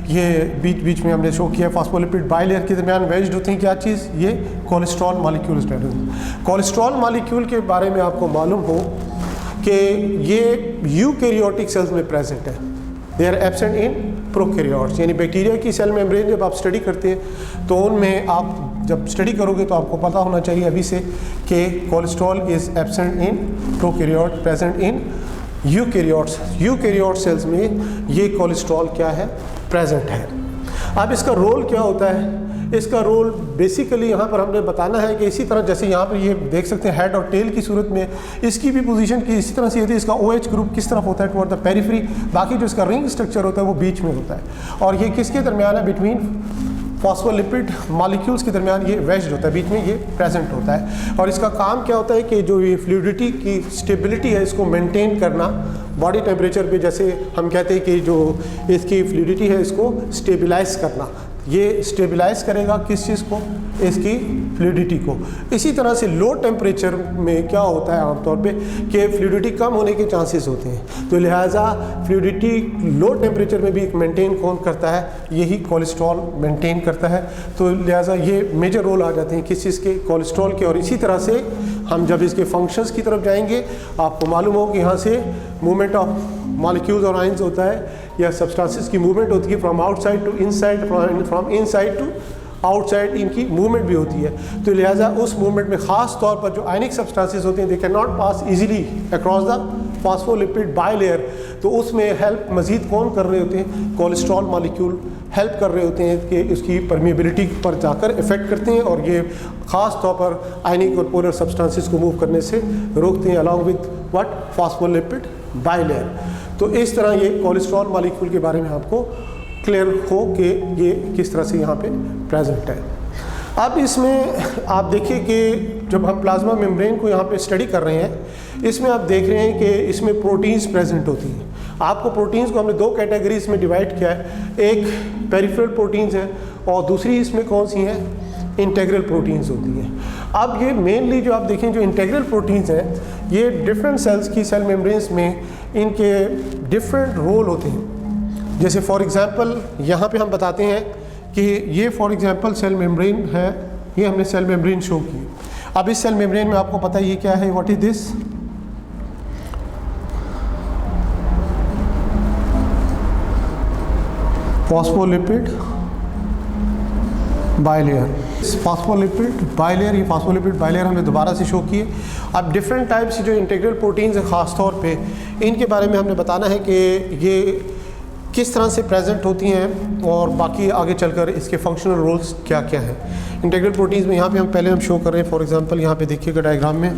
ये बीच बीच में हमने शो किया फॉस्फोलिपिड बाइलेयर के दरमियान वेज्ड होती हैं क्या चीज़, ये कोलेस्ट्रॉल मॉलिक्यूल। कोलेस्ट्रॉल मॉलिक्यूल के बारे में आपको मालूम हो कि ये यूकैरियोटिक सेल्स में प्रेजेंट है, they are absent in prokaryotes. यानी बैक्टीरिया की सेल मेम्ब्रेन जब आप स्टडी करते हैं तो उनमें आप जब स्टडी करोगे तो आपको पता होना चाहिए अभी से कि cholesterol is absent in prokaryote, present in eukaryotes. Eukaryote cells में ये कोलेस्ट्रॉल क्या है, प्रेजेंट है। अब इसका रोल क्या होता है, इसका रोल बेसिकली यहाँ पर हमने बताना है कि इसी तरह जैसे यहाँ पर ये देख सकते हैं हेड और टेल की सूरत में इसकी भी पोजीशन की इसी तरह से होती है। इसका OH ग्रुप किस तरफ होता है, टुवर्ड द पेरिफेरी। बाकी जो इसका रिंग स्ट्रक्चर होता है वो बीच में होता है। और ये किसके दरमियान है, बिटवीन फॉस्फोलिपिड मॉलिक्यूल्स के दरमियान ये वेज्ड होता है, बीच में ये प्रेजेंट होता है। और इसका काम क्या होता है कि जो ये फ्लूइडिटी की स्टेबिलिटी है इसको मेंटेन करना बॉडी टेम्परेचर पे, जैसे हम कहते हैं कि जो इसकी फ्लूइडिटी है इसको स्टेबलाइज करना, ये स्टेबलाइज करेगा किस चीज़ को, इसकी फ्लूइडिटी को। इसी तरह से लो टेम्परेचर में क्या होता है आमतौर पे कि फ्लूइडिटी कम होने के चांसेस होते हैं, तो लिहाजा फ्लूइडिटी लो टेम्परेचर में भी मेंटेन कौन करता है, यही कोलेस्ट्रॉल मेंटेन करता है। तो लिहाजा ये मेजर रोल आ जाते हैं किस चीज़ के, कोलेस्ट्रॉल के। और इसी तरह से हम जब इसके फंक्शंस की तरफ जाएंगे आपको मालूम हो कि यहाँ से मूवमेंट ऑफ मॉलिक्यूल्स और आयंस होता है या सब्सटेंसेस की मूवमेंट होती है from outside to inside, from inside to outside, इनकी मूवमेंट भी होती है। तो लिहाजा उस मूवमेंट में ख़ास तौर पर जो आयनिक सब्सटेंसेस होते हैं they can not pass easily across the phospholipid bilayer, तो उसमें हेल्प मज़ीद कौन कर रहे होते हैं, कोलेस्ट्रॉल मॉलिक्यूल हेल्प कर रहे होते हैं कि उसकी परमिएबिलिटी पर जाकर इफ़ेक्ट करते हैं और ये ख़ास तौर पर आयनिक और पोलर सब्सटेंसेस को मूव करने से रोकते हैं along with what, phospholipid bilayer. तो इस तरह ये कोलेस्ट्रॉल मॉलिक्यूल के बारे में आपको क्लियर हो कि ये किस तरह से यहाँ पे प्रेजेंट है। अब इसमें आप देखिए कि जब हम प्लाज्मा मेम्ब्रेन को यहाँ पे स्टडी कर रहे हैं, इसमें आप देख रहे हैं कि इसमें प्रोटीन्स प्रेजेंट होती हैं। आपको प्रोटीन्स को हमने दो कैटेगरीज में डिवाइड किया है, एक पेरिफेरल प्रोटीन्स है और दूसरी इसमें कौन सी हैं, इंटेग्रल प्रोटीन्स होती हैं। अब ये मेनली जो आप देखें जो इंटेग्रल प्रोटीन्स हैं ये डिफरेंट सेल्स की सेल मेम्ब्रेन्स में इनके डिफरेंट रोल होते हैं। जैसे फॉर एग्जांपल यहाँ पे हम बताते हैं कि ये फॉर एग्जांपल सेल मेम्ब्रेन है, ये हमने सेल मेम्ब्रेन शो की। अब इस सेल मेम्ब्रेन में आपको पता है ये क्या है, what is this, phospholipid bilayer. Phospholipid bilayer, ये फॉस्फोलिपिड बाइलेयर हमने दोबारा से शो किए। अब डिफरेंट टाइप्स जो इंटीग्रल प्रोटीन्स हैं ख़ास तौर पे इनके बारे में हमने बताना है कि ये किस तरह से प्रेजेंट होती हैं और बाकी आगे चलकर इसके फंक्शनल रोल्स क्या क्या हैं। इंटीग्रल प्रोटीन्स में यहाँ पे हम पहले शो कर रहे हैं, फॉर एग्जांपल यहाँ पे देखिएगा डायग्राम में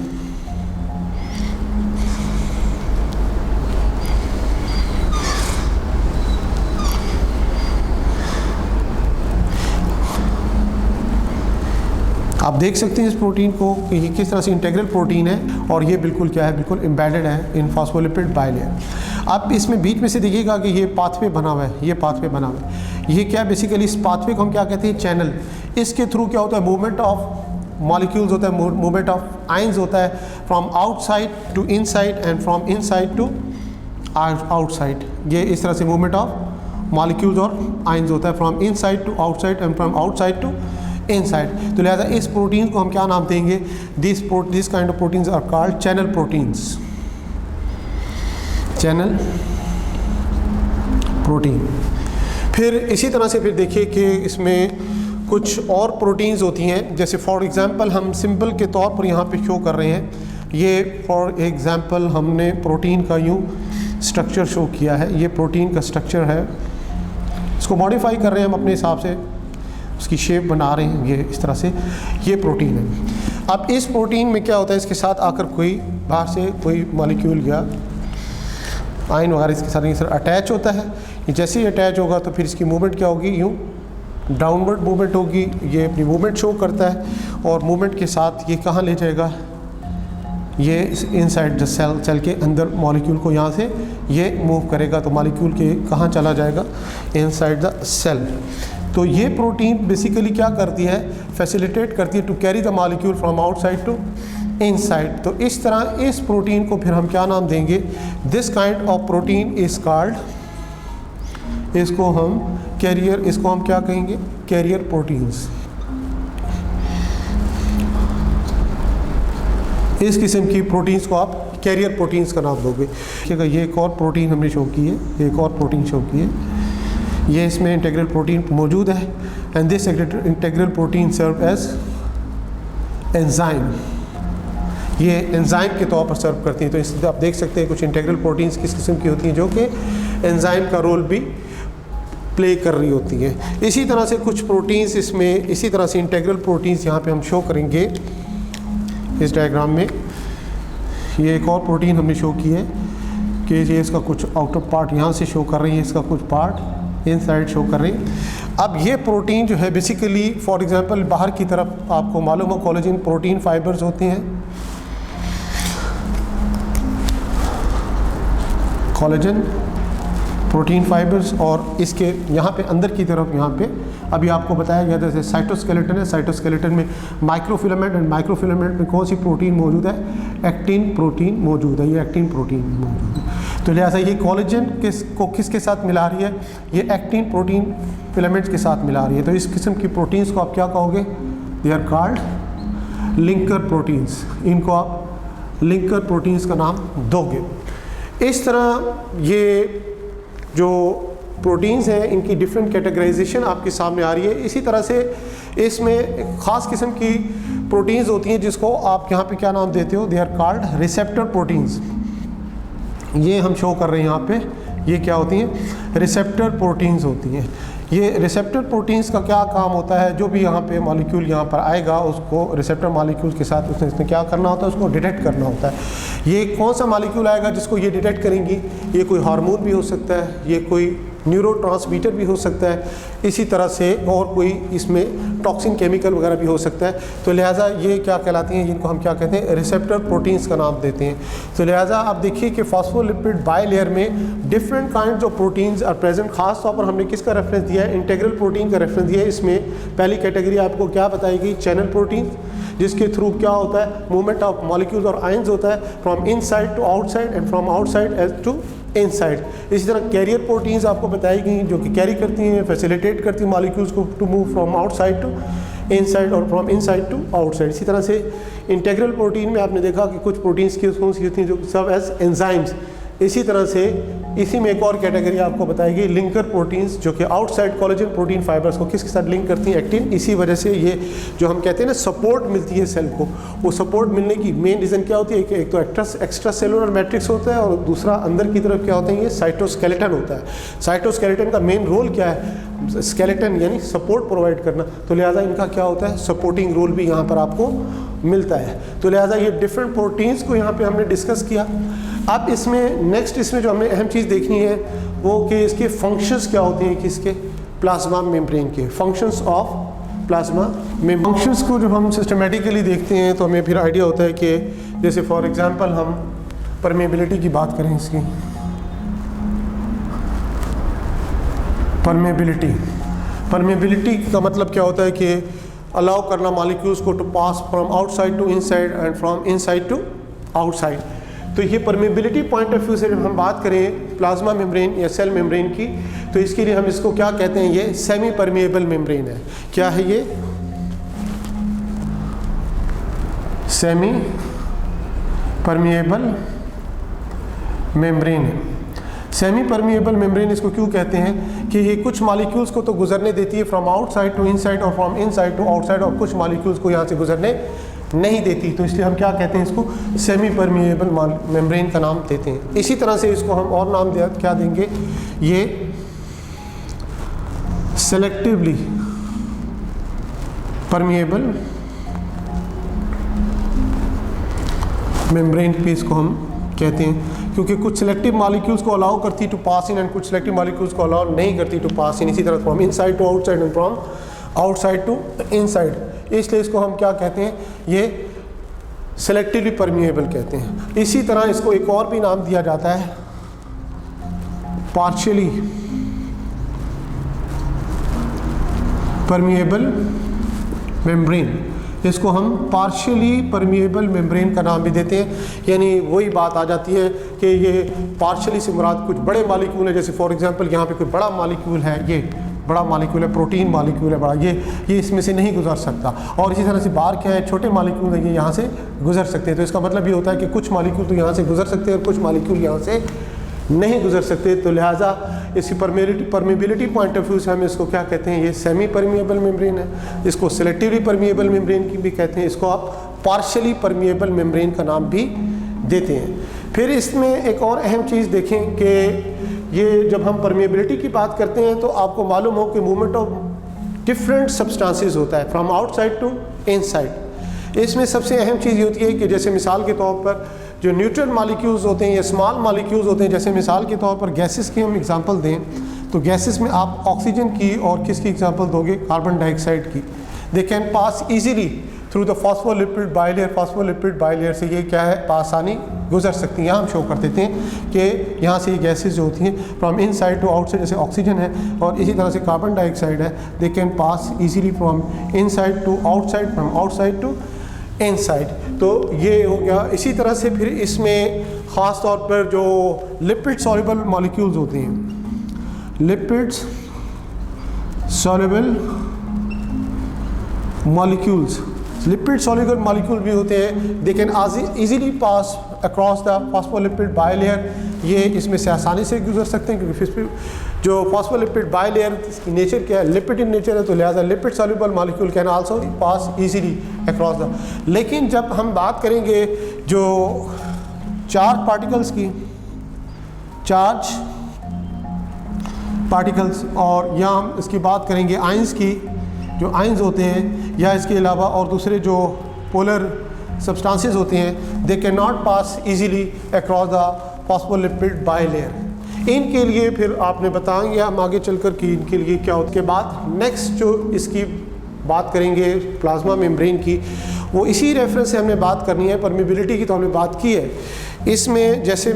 आप देख सकते हैं इस प्रोटीन को कि ये किस तरह से इंटीग्रल प्रोटीन है और ये बिल्कुल क्या है, बिल्कुल एम्बेडेड है इन फॉस्फोलिपिड बाइलेयर। आप इसमें बीच में से देखिएगा कि ये पाथवे बना हुआ है, ये पाथवे बना हुआ है। ये क्या बेसिकली इस पाथवे को हम क्या कहते हैं, चैनल। इसके थ्रू क्या होता है, मूवमेंट ऑफ मॉलिक्यूल्स होता है, मूवमेंट ऑफ आयंस होता है from outside to inside and from inside to outside. ये इस तरह से मूवमेंट ऑफ मॉलिक्यूल्स और आयंस होता है from inside to outside and from outside to inside. तो लिहाजा इस प्रोटीन को हम क्या नाम देंगे, this kind of proteins are called channel proteins, channel protein. फिर इसी तरह से फिर देखिए कि इसमें कुछ और प्रोटीन्स होती हैं, जैसे फॉर एग्जांपल हम सिंपल के तौर पर यहाँ पे शो कर रहे हैं। ये फॉर एग्जांपल हमने प्रोटीन का यूँ स्ट्रक्चर शो किया है, ये प्रोटीन का स्ट्रक्चर है, इसको मॉडिफाई कर रहे हैं हम अपने हिसाब से, उसकी शेप बना रहे हैं, ये इस तरह से ये प्रोटीन है। अब इस प्रोटीन में क्या होता है, इसके साथ आकर कोई बाहर से कोई मॉलिक्यूल या आयन वगैरह इसके साथ इस तरह अटैच होता है। ये जैसे ही अटैच होगा तो फिर इसकी मूवमेंट क्या होगी, यूँ डाउनवर्ड मूवमेंट होगी, ये अपनी मूवमेंट शो करता है और मूवमेंट के साथ ये कहाँ ले जाएगा, ये इनसाइड द सेल, सेल के अंदर मॉलिक्यूल को यहाँ से ये मूव करेगा तो मॉलिक्यूल के कहाँ चला जाएगा, इनसाइड द सेल। तो ये प्रोटीन बेसिकली क्या करती है, फैसिलिटेट करती है to carry the molecule from outside to inside. तो इस तरह इस प्रोटीन को फिर हम क्या नाम देंगे, this kind of protein is called, इसको हम कैरियर, इसको हम क्या कहेंगे, कैरियर प्रोटीन्स। इस किस्म की प्रोटीन्स को आप कैरियर प्रोटीन्स का नाम दोगे। ठीक है, ये एक और प्रोटीन हमने शो की है, एक और प्रोटीन शो की है, ये इसमें इंटीग्रल प्रोटीन मौजूद है and this integral protein serve as enzyme, ये एंजाइम के तौर पर सर्व करती हैं। तो इस आप देख सकते हैं कुछ इंटीग्रल प्रोटीन्स किस किस्म की होती हैं जो कि एंजाइम का रोल भी प्ले कर रही होती हैं। इसी तरह से कुछ प्रोटीन्स इसमें, इसी तरह से इंटीग्रल प्रोटीन्स यहाँ पे हम शो करेंगे इस डायग्राम में। ये एक और प्रोटीन हमने शो की है कि ये इसका कुछ आउटर पार्ट यहाँ से शो कर रही है, इसका कुछ पार्ट इनसाइड शो कर रही है। अब ये प्रोटीन जो है बेसिकली फॉर एग्जांपल बाहर की तरफ आपको मालूम हो कोलेजन प्रोटीन फाइबर्स होते हैं, कोलेजन प्रोटीन फाइबर्स, और इसके यहाँ पे अंदर की तरफ यहाँ पे अभी आपको बताया गया जैसे साइटोस्केलेटन है, साइटोस्केलेटन में माइक्रोफिलामेंट, एंड माइक्रोफिलामेंट में कौन सी प्रोटीन मौजूद है, एक्टिन प्रोटीन मौजूद है, ये एक्टिन प्रोटीन मौजूद है। तो लिहाजा ये कोलेजन किसके साथ मिला रही है, ये एक्टिन प्रोटीन फिलामेंट्स के साथ मिला रही है। तो इस किस्म की प्रोटीन्स को आप क्या कहोगे, they are called linker proteins, इनको आप लिंकर प्रोटीन्स का नाम दोगे। इस तरह ये जो प्रोटीन्स हैं इनकी डिफरेंट कैटेगराइजेशन आपके सामने आ रही है। इसी तरह से इसमें एक ख़ास किस्म की प्रोटीन्स होती हैं जिसको आप यहाँ पे क्या नाम देते हो, they are called receptor proteins. ये हम शो कर रहे हैं यहाँ पे, ये क्या होती हैं, रिसेप्टर प्रोटीन्स होती हैं। ये रिसेप्टर प्रोटीन्स का क्या काम होता है, जो भी यहाँ पे मॉलिक्यूल यहाँ पर आएगा उसको रिसेप्टर मॉलिक्यूल के साथ उसने क्या करना होता है, उसको डिटेक्ट करना होता है। ये कौन सा मॉलिक्यूल आएगा जिसको ये डिटेक्ट करेंगी, ये कोई हार्मोन भी हो सकता है, ये कोई न्यूरोट्रांसमीटर भी हो सकता है, इसी तरह से और कोई इसमें टॉक्सिन केमिकल वगैरह भी हो सकता है। तो लिहाजा ये क्या कहलाती हैं, जिनको हम क्या कहते हैं, रिसेप्टर प्रोटीन्स का नाम देते हैं। तो लिहाजा आप देखिए कि फॉस्फोलिपिड बाइलेयर में different kinds of proteins are present. खास तौर पर हमने किसका रेफरेंस दिया है, इंटीग्रल प्रोटीन का रेफरेंस दिया है। इसमें पहली कैटेगरी आपको क्या बताई गई, चैनल प्रोटीन, जिसके थ्रू क्या होता है, मूवमेंट ऑफ मॉलिक्यूल्स और आयंस होता है from inside to outside and from outside to inside. इसी तरह कैरियर प्रोटीन्स आपको बताई गई जो कि कैरी करती हैं, फैसिलिटेट करती हैं मॉलिक्यूल्स को to move from outside to inside और फ्रॉम इनसाइड टू आउटसाइड। इसी तरह से इंटीग्रल प्रोटीन में आपने देखा कि कुछ प्रोटीन्स की कौन सी होती हैं जो सर्व एज एंजाइम्स। इसी तरह से इसी में एक और कैटेगरी आपको बताएगी लिंकर प्रोटीन्स, जो कि आउटसाइड कोलेजन प्रोटीन फाइबर्स को किसके साथ लिंक करती हैं, एक्टिन। इसी वजह से ये जो हम कहते हैं ना सपोर्ट मिलती है सेल को, वो सपोर्ट मिलने की मेन रीज़न क्या होती है कि एक तो एक्स्ट्रा सेलुलर मैट्रिक्स होता है और दूसरा अंदर की तरफ क्या होता है, ये साइटोस्केलेटन होता है। साइटोस्केलेटन का मेन रोल क्या है, स्केलेटन यानी सपोर्ट प्रोवाइड करना। तो लिहाजा इनका क्या होता है, सपोर्टिंग रोल भी यहाँ पर आपको मिलता है। तो लिहाजा ये डिफरेंट प्रोटीन्स को यहाँ पे हमने डिस्कस किया। अब इसमें नेक्स्ट इसमें जो हमने अहम चीज़ देखनी है वो कि इसके फंक्शंस क्या होते हैं, किसके, प्लाज्मा मेम्ब्रेन के functions of plasma membrane. Functions को जब हम सिस्टमेटिकली देखते हैं तो हमें फिर आइडिया होता है कि जैसे फॉर एग्जांपल हम परमेबिलिटी की बात करें, इसकी परमेबिलिटी का मतलब क्या होता है कि अलाउ करना मॉलिक्यूल्स को to pass from outside to inside and from inside to outside. तो ये परमेबिलिटी पॉइंट ऑफ व्यू से जब हम बात करें प्लाज्मा मेम्ब्रेन या सेल मेम्ब्रेन की, तो इसके लिए हम इसको क्या कहते हैं, ये सेमी परमेएबल मेम्ब्रेन है। क्या है ये, सेमी परमेएबल मेम्ब्रेन है। सेमी परमेएबल मेम्ब्रेन इसको क्यों कहते हैं कि ये कुछ मॉलिक्यूल्स को तो गुजरने देती है फ्रॉम आउटसाइड टू इनसाइड और फ्रॉम इनसाइड टू आउटसाइड, और कुछ मॉलिक्यूल्स को यहाँ से गुजरने नहीं देती। तो इसलिए हम क्या कहते हैं, इसको सेमी परमेएबल मेम्ब्रेन का नाम देते हैं। इसी तरह से इसको हम और नाम क्या देंगे, ये सेलेक्टिवली परमेएबल मेम्ब्रेन भी इसको हम कहते हैं, क्योंकि कुछ सिलेक्टिव मॉलिक्यूल्स को अलाउ करती टू पास इन एंड कुछ सिलेक्टिव मॉलिक्यूल्स को अलाउ नहीं करती टू पास इन। इसी तरह from inside to outside and from outside to inside, इसलिए इसको हम क्या कहते हैं, ये सेलेक्टिवली परमेएबल कहते हैं। इसी तरह इसको एक और भी नाम दिया जाता है, पार्शियली परमेएबल मेम्ब्रेन। इसको हम पार्शियली परमेएबल मेम्ब्रेन का नाम भी देते हैं। यानी वही बात आ जाती है कि ये पार्शियली से मुराद कुछ बड़े मॉलिक्यूल है, जैसे फॉर एग्जांपल यहाँ पे कोई बड़ा मॉलिक्यूल है, ये बड़ा मॉलिक्यूल है, प्रोटीन मॉलिक्यूल है बड़ा, ये इसमें से नहीं गुजर सकता। और इसी तरह से बाहर क्या है, छोटे मॉलिक्यूल है, ये यहाँ से गुजर सकते हैं। तो इसका मतलब ये होता है कि कुछ मॉलिक्यूल तो यहाँ से गुजर सकते हैं और कुछ मॉलिक्यूल यहाँ से नहीं गुजर सकते। तो लिहाजा इसकी परमेबिलिटी पॉइंट ऑफ व्यू से हम इसको क्या कहते हैं, ये सेमी परमेएबल मेम्ब्रेन है। इसको सेलेक्टिवली परमेएबल मेम्ब्रेन की भी कहते हैं, इसको आप पार्शियली परमेएबल मेम्ब्रेन का नाम भी देते हैं। फिर इसमें एक और अहम चीज़ देखें कि ये जब हम परमेबिलिटी की बात करते हैं तो आपको मालूम हो कि मूवमेंट ऑफ डिफरेंट सब्सटेंसेस होता है फ्रॉम आउटसाइड टू इनसाइड। इसमें सबसे अहम चीज़ ये होती है कि जैसे मिसाल के तौर पर जो न्यूट्रल मॉलिक्यूल्स होते हैं या स्मॉल मॉलिक्यूल्स होते हैं, जैसे मिसाल के तौर पर गैसेस की हम एग्जांपल दें तो गैसेस में आप ऑक्सीजन की और किसकी एग्जांपल दोगे? कार्बन डाइऑक्साइड की। दे can pass easily through the phospholipid bilayer. Phospholipid bilayer से ये क्या है, आसानी गुजर सकती हैं। यहाँ हम शो कर देते हैं कि यहाँ से ये गैसेस जो होती हैं फ्रॉम इनसाइड टू आउटसाइड, जैसे ऑक्सीजन है और इसी तरह से कार्बन डाइऑक्साइड है, they can pass easily from inside to outside, from outside to inside. तो ये हो गया। इसी तरह से फिर इसमें ख़ास तौर पर जो लिपिड सॉल्युबल मॉलिक्यूल्स होते हैं, lipids soluble molecules, lipid soluble molecule भी होते हैं। They can easily pass across the phospholipid bilayer. ये इसमें से आसानी से गुजर सकते हैं क्योंकि फिर जो फॉस्फोलिपिड बाइलेयर की नेचर क्या है, लिपिड इन नेचर है, तो लिहाजा lipid soluble molecule can also pass easily across the. लेकिन जब हम बात करेंगे जो चार्ज पार्टिकल्स की, चार्ज पार्टिकल्स, और यहाँ हम इसकी बात करेंगे आयंस की, जो आयंस होते हैं या इसके अलावा और दूसरे जो पोलर सब्सटेंसेस होते हैं, they can not pass easily across the phospholipid bilayer. इनके लिए फिर आपने बताएंगे हम आगे चलकर कि इनके लिए क्या होता है। के बाद नेक्स्ट जो इसकी बात करेंगे प्लाज्मा मेम्ब्रेन की, वो इसी रेफरेंस से हमने बात करनी है। परमिबिलिटी की तो हमने बात की है। इसमें जैसे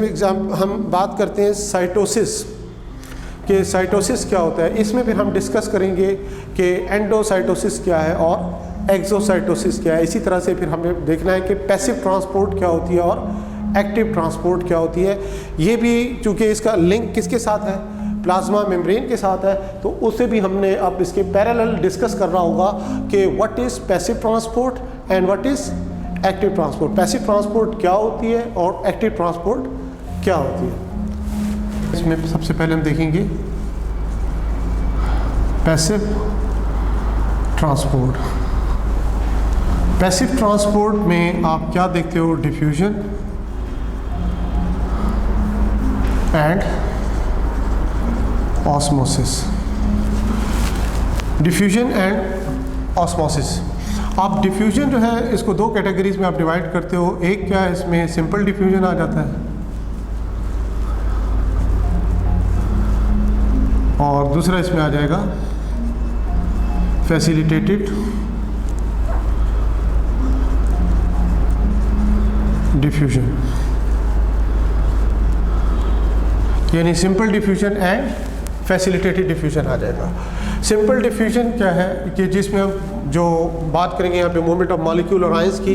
हम बात करते हैं साइटोसिस, कि साइटोसिस क्या होता है, इसमें फिर हम डिस्कस करेंगे कि एंडोसाइटोसिस क्या है और एक्सोसाइटोसिस क्या है। इसी तरह से फिर हमें देखना है कि पैसिव ट्रांसपोर्ट क्या होती है और एक्टिव ट्रांसपोर्ट क्या होती है। ये भी चूँकि इसका लिंक किसके साथ है, प्लाज्मा मेम्ब्रेन के साथ है, तो उससे भी हमने अब इसके पैरेलल डिस्कस करना होगा कि what is passive transport and what is active transport. Passive transport क्या होती है और एक्टिव ट्रांसपोर्ट क्या होती है। इसमें सबसे पहले हम देखेंगे पैसिव ट्रांसपोर्ट। पैसिव ट्रांसपोर्ट में आप क्या देखते हो, diffusion and osmosis. Diffusion and osmosis. आप डिफ्यूजन जो है इसको दो कैटेगरीज में आप डिवाइड करते हो। एक क्या है, इसमें सिंपल डिफ्यूजन आ जाता है और दूसरा इसमें आ जाएगा फैसिलिटेटेड डिफ्यूजन, यानी simple diffusion and facilitated diffusion आ जाएगा। सिंपल डिफ्यूजन क्या है कि जिसमें हम जो बात करेंगे यहाँ पे मूवमेंट ऑफ मॉलिक्यूल और आयंस की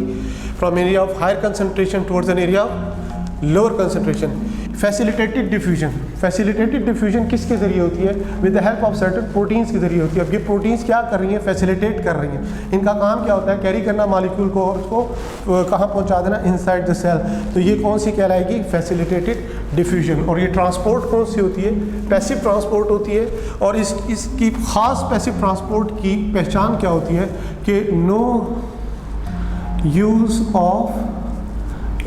from area of higher concentration towards an area of lower concentration. Facilitated diffusion, facilitated diffusion किसके ज़रिए होती है, with the help of certain proteins के ज़रिए होती है। अब ये प्रोटीन्स क्या कर रही हैं, फैसिलिटेट कर रही हैं। इनका काम क्या होता है, कैरी करना मॉलिक्यूल को और उसको कहाँ पहुँचा देना, इनसाइड द सेल। तो ये कौन सी कहलाएगी, फैसिलिटेटेड डिफ्यूजन। और ये ट्रांसपोर्ट कौन सी होती है, पैसिव ट्रांसपोर्ट होती है। और इसकी ख़ास पैसिव ट्रांसपोर्ट की पहचान क्या होती है कि no use of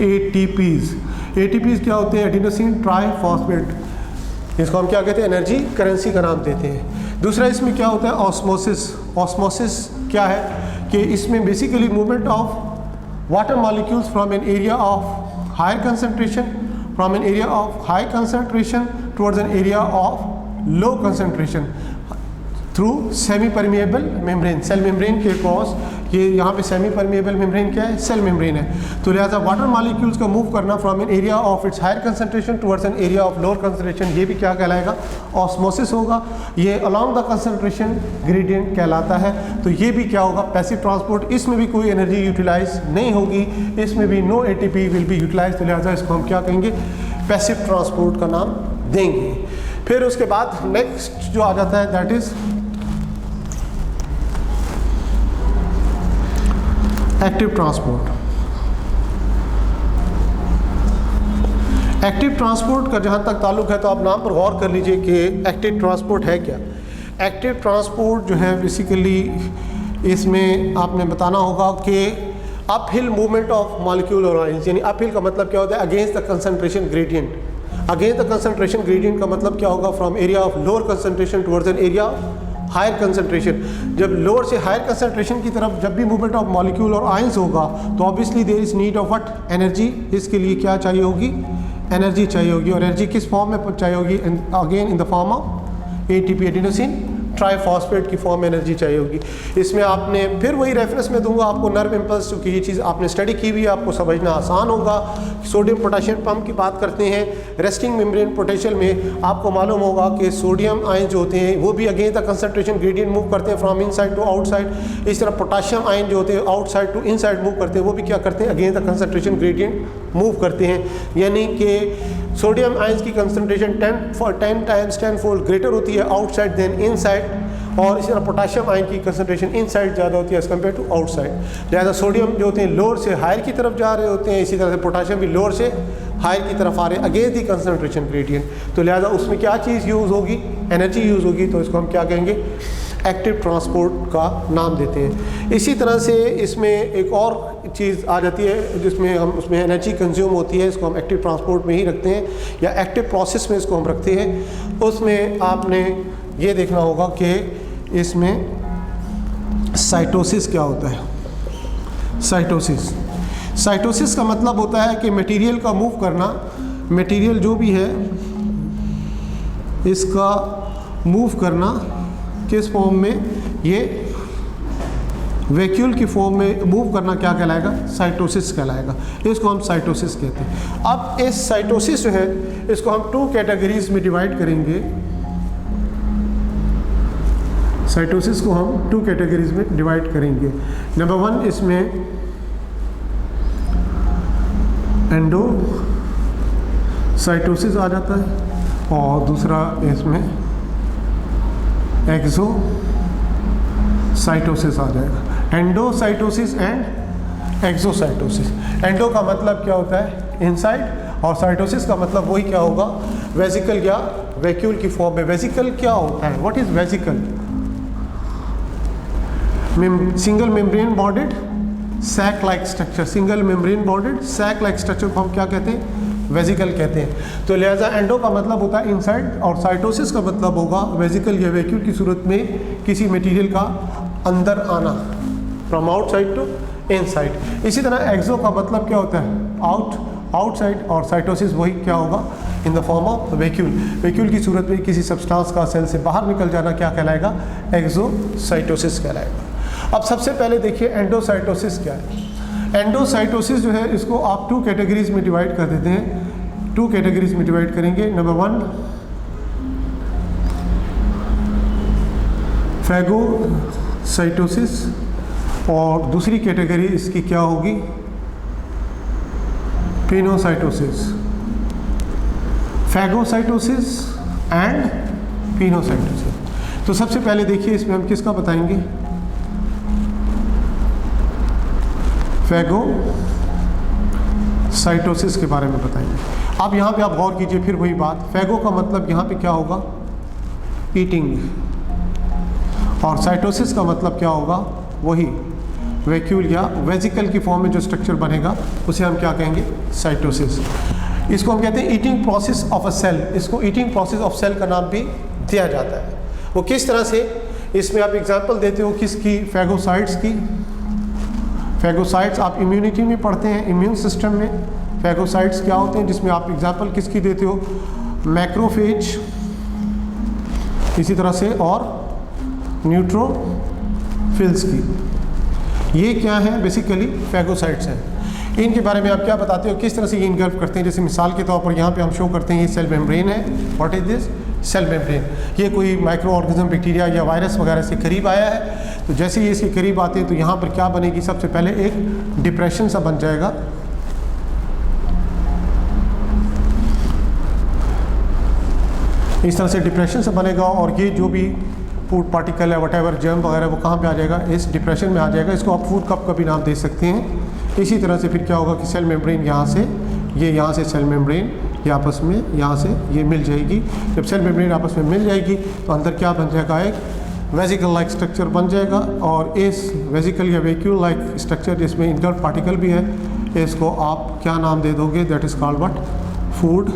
ATPs। ATPs क्या होते हैं, एडिनोसिन ट्राइफॉस्फेट। इसको हम क्या कहते हैं, एनर्जी करेंसी का नाम देते हैं। दूसरा इसमें क्या होता है, ऑस्मोसिस। ऑस्मोसिस क्या है कि इसमें basically movement of water molecules from an area of higher concentration, from an area of high concentration towards an area of low concentration through semi permeable membrane. Cell membrane के क्रॉस, ये यहाँ पे सेमी परमिएबल मेम्ब्रेन क्या है, सेल मेम्ब्रेन है। तो लिहाजा वाटर मॉलिक्यूल्स का मूव करना from an area of its higher concentration towards an area of lower concentration, ये भी क्या कहलाएगा, ऑस्मोसिस होगा। ये अलोंग द कंसंट्रेशन ग्रेडियंट कहलाता है। तो ये भी क्या होगा, पैसिव ट्रांसपोर्ट। इसमें भी कोई एनर्जी यूटिलाइज नहीं होगी, इसमें भी no ATP will be utilize. तो लिहाजा इसको हम क्या कहेंगे, पैसिव ट्रांसपोर्ट का नाम देंगे। फिर उसके बाद नेक्स्ट जो आ जाता है that is active transport. Active transport का जहाँ तक ताल्लुक है तो आप नाम पर गौर कर लीजिए कि एक्टिव ट्रांसपोर्ट है क्या। एक्टिव ट्रांसपोर्ट जो है बेसिकली इसमें आपने बताना होगा कि अपहिल मूवमेंट ऑफ मॉलिक्यूल और आयंस, यानी अपहिल का मतलब क्या होता है, against the concentration gradient. Against the concentration gradient का मतलब क्या होगा, from area of lower concentration towards an area higher concentration. जब लोअर से हायर कंसंट्रेशन की तरफ जब भी मूवमेंट ऑफ मॉलिक्यूल और आयंस होगा तो obviously there is need of what, energy. इसके लिए क्या चाहिए होगी, एनर्जी चाहिए होगी। और एनर्जी किस फॉर्म में चाहिए होगी, again in the form of ATP adenosine triphosphate की फॉर्म में एनर्जी चाहिए होगी। इसमें आपने फिर वही रेफरेंस में दूंगा आपको नर्व इम्पल्स, क्योंकि ये चीज़ आपने स्टडी की हुई है, आपको समझना आसान होगा। सोडियम पोटेशियम पंप की बात करते हैं, रेस्टिंग मेम्ब्रेन पोटेंशियल में आपको मालूम होगा कि सोडियम आयन जो होते हैं वो भी again the concentration gradient move करते हैं फ्रॉम इनसाइड टू आउटसाइड। इस तरह पोटेशियम आयन जो होते हैं आउटसाइड टू इनसाइड मूव करते हैं, वो भी क्या करते हैं, again the concentration gradient move करते हैं। यानी कि सोडियम आयंस की कंसंट्रेशन 10 टाइम्स 10 फोल्ड ग्रेटर होती है आउटसाइड देन इनसाइड, और इसी तरह पोटेशियम आयन की कंसंट्रेशन इनसाइड ज़्यादा होती है एज कम्पेयर टू आउटसाइड। लिहाजा सोडियम जो होते हैं लोअर से हायर की तरफ जा रहे होते हैं, इसी तरह से पोटेशियम भी लोअर से हायर की तरफ आ रहे हैं अगेंस्ट दी कंसंट्रेशन ग्रेडियंट। तो लिहाजा उसमें क्या चीज़ यूज़ होगी, एनर्जी यूज़ होगी, तो इसको हम क्या कहेंगे, एक्टिव ट्रांसपोर्ट का नाम देते हैं। इसी तरह से इसमें एक और चीज़ आ जाती है जिसमें हम उसमें एनर्जी कंज्यूम होती है, इसको हम एक्टिव ट्रांसपोर्ट में ही रखते हैं या एक्टिव प्रोसेस में इसको हम रखते हैं। उसमें आपने ये देखना होगा कि इसमें साइटोसिस क्या होता है। साइटोसिस का मतलब होता है कि मटेरियल का मूव करना, मटेरियल जो भी है इसका मूव करना किस फॉर्म में, ये वैक्यूल की फॉर्म में मूव करना क्या कहलाएगा, साइटोसिस कहलाएगा। इसको हम साइटोसिस कहते हैं। अब इस साइटोसिस जो है इसको हम 2 कैटेगरीज में डिवाइड करेंगे। साइटोसिस को हम 2 कैटेगरीज में डिवाइड करेंगे। नंबर 1 इसमें एंडो साइटोसिस आ जाता है और दूसरा इसमें एक्सो साइटोसिस आ जाएगा। Endocytosis and exocytosis. एंडो का मतलब क्या होता है, इनसाइड, और साइटोसिस का मतलब वही क्या होगा, वेसिकल या वैक्यूल की फॉर्म में। वेसिकल क्या होता है, what is vesicle, single membrane bonded sac like structure. Single membrane bonded sac like structure को हम क्या कहते हैं, वेसिकल कहते हैं। तो लिहाजा एंडो का मतलब होता है इनसाइड और साइटोसिस का मतलब होगा वेसिकल या वैक्यूल की सूरत में किसी मटेरियल का अंदर आना, फ्रॉम आउटसाइड टू इनसाइड। इसी तरह एक्सो का मतलब क्या होता है, आउटसाइड, और साइटोसिस वही क्या होगा, in the form of vacuole. Vacuole की सूरत में किसी सब्सटेंस का सेल से बाहर निकल जाना क्या कहलाएगा, एक्सोसाइटोसिस कहलाएगा। अब सबसे पहले देखिए एंडोसाइटोसिस क्या है। एंडोसाइटोसिस जो है इसको आप 2 कैटेगरीज में डिवाइड कर देते हैं। 2 कैटेगरीज में डिवाइड करेंगे। नंबर 1 फैगोसाइटोसिस और दूसरी कैटेगरी इसकी क्या होगी, पिनोसाइटोसिस। Phagocytosis and pinocytosis. तो सबसे पहले देखिए इसमें हम किसका बताएंगे, फैगोसाइटोसिस के बारे में बताएंगे। अब यहाँ पे आप गौर कीजिए, फिर वही बात, फैगो का मतलब यहाँ पे क्या होगा, ईटिंग, और साइटोसिस का मतलब क्या होगा, वही वैक्यूल या वेसिकल की फॉर्म में जो स्ट्रक्चर बनेगा उसे हम क्या कहेंगे, साइटोसिस। इसको हम कहते हैं eating process of a cell. इसको ईटिंग प्रोसेस ऑफ सेल का नाम भी दिया जाता है। वो किस तरह से, इसमें आप एग्जांपल देते हो किसकी, फैगोसाइट्स की। फैगोसाइट्स आप इम्यूनिटी में पढ़ते हैं, इम्यून सिस्टम में फैगोसाइट्स क्या होते हैं, जिसमें आप एग्जांपल किसकी देते हो, मैक्रोफेज, इसी तरह से, और न्यूट्रोफिल्स की। ये क्या है, बेसिकली फैगोसाइट्स हैं। इनके बारे में आप क्या बताते हो, किस तरह से ये इनगल्फ करते हैं। जैसे मिसाल के तौर पर यहाँ पे हम शो करते हैं ये सेल मेम्ब्रेन है। What is this, cell membrane. ये कोई माइक्रो ऑर्गेनिज्म, बैक्टीरिया या वायरस वगैरह से करीब आया है, तो जैसे ही इसके करीब आते हैं तो यहाँ पर क्या बनेगी, सबसे पहले एक डिप्रेशन सा बन जाएगा। इस तरह से डिप्रेशन से बनेगा, और ये जो भी फूड पार्टिकल है, वटेवर जर्म वगैरह, वो कहाँ पे आ जाएगा, इस डिप्रेशन में आ जाएगा। इसको आप फूड कप का भी नाम दे सकते हैं। इसी तरह से फिर क्या होगा कि सेल मेम्ब्रेन यहाँ से, ये यहाँ से सेल मेम्ब्रेन ये आपस में यहाँ से ये मिल जाएगी। जब सेल मेम्ब्रेन आपस में मिल जाएगी तो अंदर क्या बन जाएगा, एक वेसिकल लाइक स्ट्रक्चर बन जाएगा। और इस वेसिकल या वैक्यूल लाइक स्ट्रक्चर जिसमें इनगल्फ पार्टिकल भी है, इसको आप क्या नाम दे दोगे, that is called what, food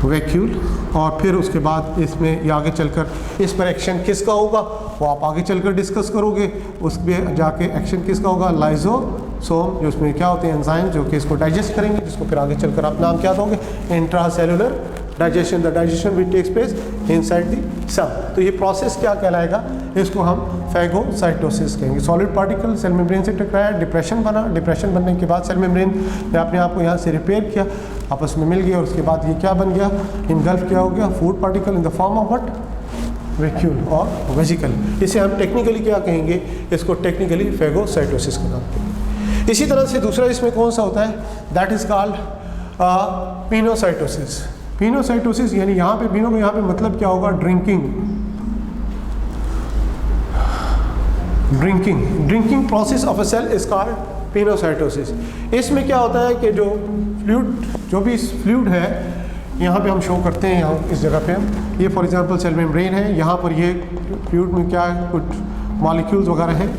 vacuole. और फिर उसके बाद इसमें ये आगे चलकर इस पर एक्शन किसका होगा वो आप आगे चलकर डिस्कस करोगे। उस पर जाके एक्शन किसका होगा, लाइजोसोम, जो उसमें क्या होते हैं एंजाइम जो कि इसको डाइजेस्ट करेंगे, जिसको फिर आगे चलकर आप नाम क्या दोगे, intracellular digestion, the digestion which takes place inside the cell. तो ये प्रोसेस क्या कहलाएगा, इसको हम फैगोसाइटोसिस कहेंगे। सॉलिड पार्टिकल सेल मेम्ब्रेन से टकराया, डिप्रेशन बना, डिप्रेशन बनने के बाद सेल मेम्ब्रेन ने अपने आप को यहाँ से रिपेयर किया, आपस में मिल गया और उसके बाद ये क्या बन गया, इनगल्फ क्या हो गया, food particle in the form of what, vacuole और वेसिकल। इसे हम टेक्निकली क्या कहेंगे, इसको टेक्निकली फैगोसाइटोसिस का नाम कहेंगे। इसी तरह से दूसरा इसमें कौन सा होता है, that is called pinocytosis. Pinocytosis यानी यहाँ पे पिनो में यहाँ पे मतलब क्या होगा, drinking process of a cell is called pinocytosis. इसमें क्या होता है कि जो भी फ्लूइड है यहाँ पे हम शो करते हैं, यहाँ इस जगह पे हम, ये फॉर एग्जांपल सेल मेम्ब्रेन है, यहाँ पर ये फ्लूइड में क्या है, कुछ मॉलिक्यूल्स वगैरह हैं,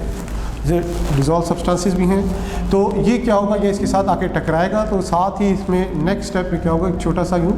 डिजॉल्व सब्सटेंसेस भी हैं। तो ये क्या होगा, ये इसके साथ आके टकराएगा, तो साथ ही इसमें नेक्स्ट स्टेप में क्या होगा, एक छोटा सा यूँ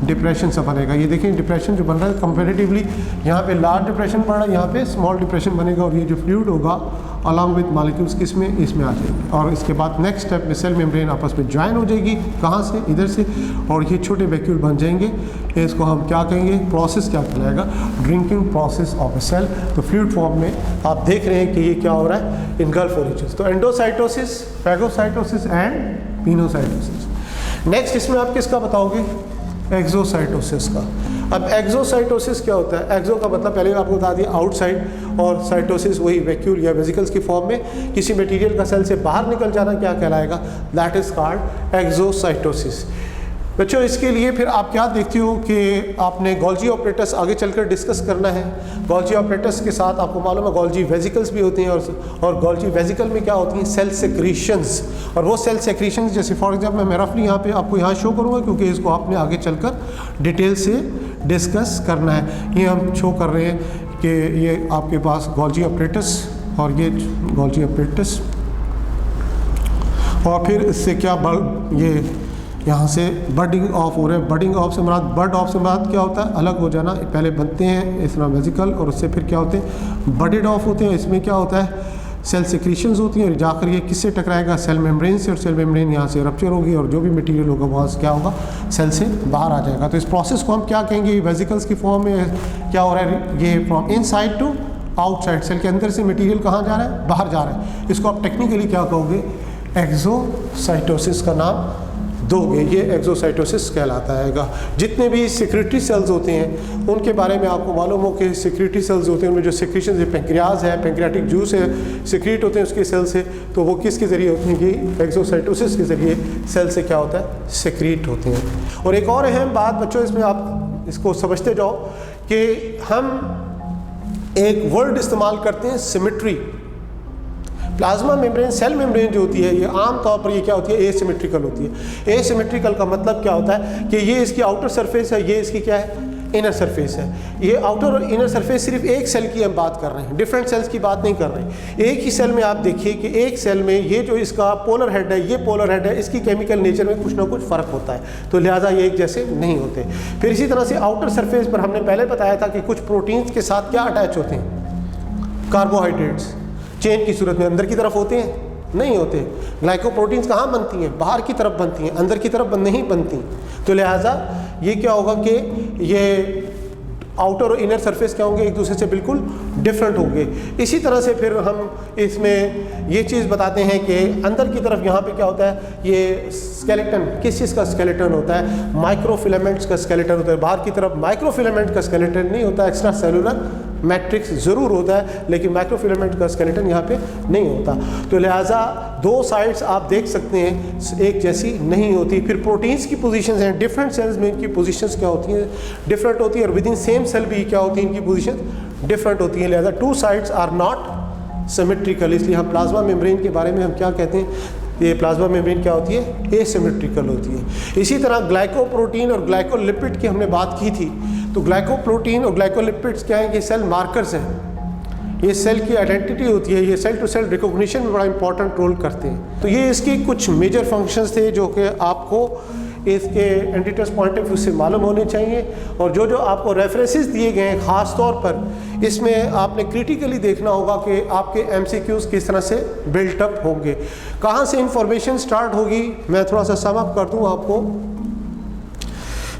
डिप्रेशन सा बनेगा। ये देखिए डिप्रेशन जो बन रहा है कंपैरेटिवली, यहाँ पे लार्ज डिप्रेशन बन रहा है, यहाँ पे स्मॉल डिप्रेशन बनेगा और ये जो फ्लूइड होगा अलॉन्ग विद मॉलिक्यूल्स किसमें, इसमें आ जाएगी। और इसके बाद नेक्स्ट स्टेप में सेल मेम्ब्रेन आपस में ज्वाइन हो जाएगी, कहाँ से, इधर से, और ये छोटे वैक्यूल बन जाएंगे। इसको हम क्या कहेंगे, प्रोसेस क्या कहलाएगा, drinking process of a cell. तो फ्लूइड फॉर्म में आप देख रहे हैं कि ये क्या हो रहा है, इनगल्फ हो रही है। तो endocytosis, phagocytosis and pinocytosis. Next इसमें आप किसका बताओगे, एक्सोसाइटोसिस का। अब एक्सोसाइटोसिस क्या होता है, एक्सो का मतलब पहले आपको बता दिया आउटसाइड, और साइटोसिस वही वैक्यूल या वेसिकल्स की फॉर्म में किसी मटेरियल का सेल से बाहर निकल जाना क्या कहलाएगा, दैट इज कॉल्ड एक्सोसाइटोसिस। बच्चों इसके लिए फिर आप क्या देखते हो कि आपने गोल्जी ऑपरेटर्स आगे चलकर डिस्कस करना है। गोल्जी ऑपरेटर्स के साथ आपको मालूम है गोल्जी वेसिकल्स भी होते हैं, और गोल्जी वेसिकल में क्या होती हैं, सेल सेक्रीशंस। और वो सेल सेक्रीशंस जैसे फॉर एग्जाम्पल मैं रफली यहाँ पे आपको यहाँ शो करूँगा, क्योंकि इसको आपने आगे चलकर डिटेल से डिस्कस करना है। ये हम शो कर रहे हैं कि ये आपके पास गोल्जी ऑपरेटर्स और ये गोल्जी ऑपरेटर्स, और फिर इससे क्या ये यहाँ से बडिंग ऑफ हो रहा है। बडिंग ऑफ से मुराद, बड ऑफ से मुराद क्या होता है, अलग हो जाना। पहले बनते हैं इस तरह वेसिकल और उससे फिर क्या होते हैं, बडेड ऑफ होते हैं। इसमें क्या होता है, सेल सिक्रीशंस होती हैं और जाकर ये किससे टकराएगा, सेल मेम्ब्रेन से, और सेल मेम्ब्रेन यहाँ से रप्चर होगी और जो भी मटेरियल होगा वहाँ से क्या होगा, सेल से बाहर आ जाएगा। तो इस प्रोसेस को हम क्या कहेंगे, वेसिकल्स की फॉर्म में क्या हो रहा है, ये from inside to outside, cell के अंदर से मटीरियल कहाँ जा रहा है, बाहर जा रहा है। इसको आप टेक्निकली क्या कहोगे, एक्सोसाइटोसिस का नाम दोगे। ये एक्सोसाइटोसिस कहलाता है। जितने भी सिक्रेटरी सेल्स होते हैं उनके बारे में आपको मालूम हो कि सिक्रेटरी सेल्स होते हैं, उनमें जो सिक्रीशन है, पेंक्रियाज है, पेंक्रियाटिक जूस है, सिक्रीट होते हैं उसके सेल से, तो वो किसके ज़रिए होते हैं कि एक्सोसाइटोसिस के ज़रिए सेल से क्या होता है, सिक्रीट होते हैं। और एक और अहम बात बच्चों, इसमें आप इसको समझते जाओ कि हम एक वर्ड इस्तेमाल करते हैं, symmetry. Plasma membrane, cell membrane जो होती है, ये आम तौर पर ये क्या होती है, एसिमेट्रिकल होती है। एसिमेट्रिकल का मतलब क्या होता है कि ये इसकी आउटर सरफेस है, ये इसकी क्या है, इनर सरफेस है। ये आउटर और इनर सरफेस सिर्फ एक सेल की हम बात कर रहे हैं, डिफरेंट सेल्स की बात नहीं कर रहे हैं। एक ही सेल में आप देखिए कि एक सेल में ये जो इसका पोलर हेड है, ये पोलर हेड है, इसकी केमिकल नेचर में कुछ ना कुछ फ़र्क होता है, तो लिहाजा ये एक जैसे नहीं होते। फिर इसी तरह से आउटर सरफेस पर हमने पहले बताया था कि कुछ प्रोटीन्स के साथ क्या अटैच होते हैं, कार्बोहाइड्रेट्स चेन की सूरत में अंदर की तरफ होते हैं, नहीं होते। ग्लाइकोप्रोटीन्स कहाँ बनती हैं, बाहर की तरफ बनती हैं, अंदर की तरफ नहीं बनती। तो लिहाजा ये क्या होगा कि ये आउटर और इनर सरफेस क्या होंगे, एक दूसरे से बिल्कुल डिफरेंट होंगे। इसी तरह से फिर हम इसमें ये चीज़ बताते हैं कि अंदर की तरफ यहाँ पे क्या होता है, ये स्केलेटन, किस चीज़ का स्केलेटन होता है, माइक्रोफिलामेंट्स का स्केलेटन होता है। बाहर की तरफ माइक्रोफिलामेंट का स्केलेटन नहीं होता, एक्स्ट्रा सेलुलर मैट्रिक्स ज़रूर होता है, लेकिन माइक्रोफिलामेंट का स्केलेटन यहाँ पे नहीं होता। तो लिहाजा दो साइड्स आप देख सकते हैं एक जैसी नहीं होती। फिर प्रोटीन्स की पोजीशंस हैं, डिफरेंट सेल्स में इनकी पोजीशंस क्या होती हैं, डिफरेंट होती है, और विद इन सेम सेल भी क्या होती है, इनकी पोजीशन डिफरेंट होती है। लिहाजा two sides are not symmetrical. इसलिए हम प्लाज्मा मेम्ब्रेन के बारे में हम क्या कहते हैं, ये प्लाज्मा मेम्ब्रेन क्या होती है, एसिमेट्रिकल होती है। इसी तरह ग्लाइकोप्रोटीन और ग्लाइकोलिपिड की हमने बात की थी। तो ग्लाइकोप्रोटीन और ग्लाइकोलिपिड्स क्या हैं, ये सेल मार्कर्स हैं, ये सेल की आइडेंटिटी होती है, ये सेल टू सेल रिकॉग्निशन में बड़ा इंपॉर्टेंट रोल करते हैं। तो ये इसके कुछ मेजर फंक्शंस थे जो कि आपको इसके एंटिटस पॉइंट ऑफ व्यू से मालूम होने चाहिए। और जो आपको रेफरेंसेस दिए गए हैं ख़ास तौर पर इसमें आपने क्रिटिकली देखना होगा कि आपके MCQs किस तरह से बिल्टअप होंगे, कहाँ से इंफॉर्मेशन स्टार्ट होगी। मैं थोड़ा सा सम अप कर दूँ आपको।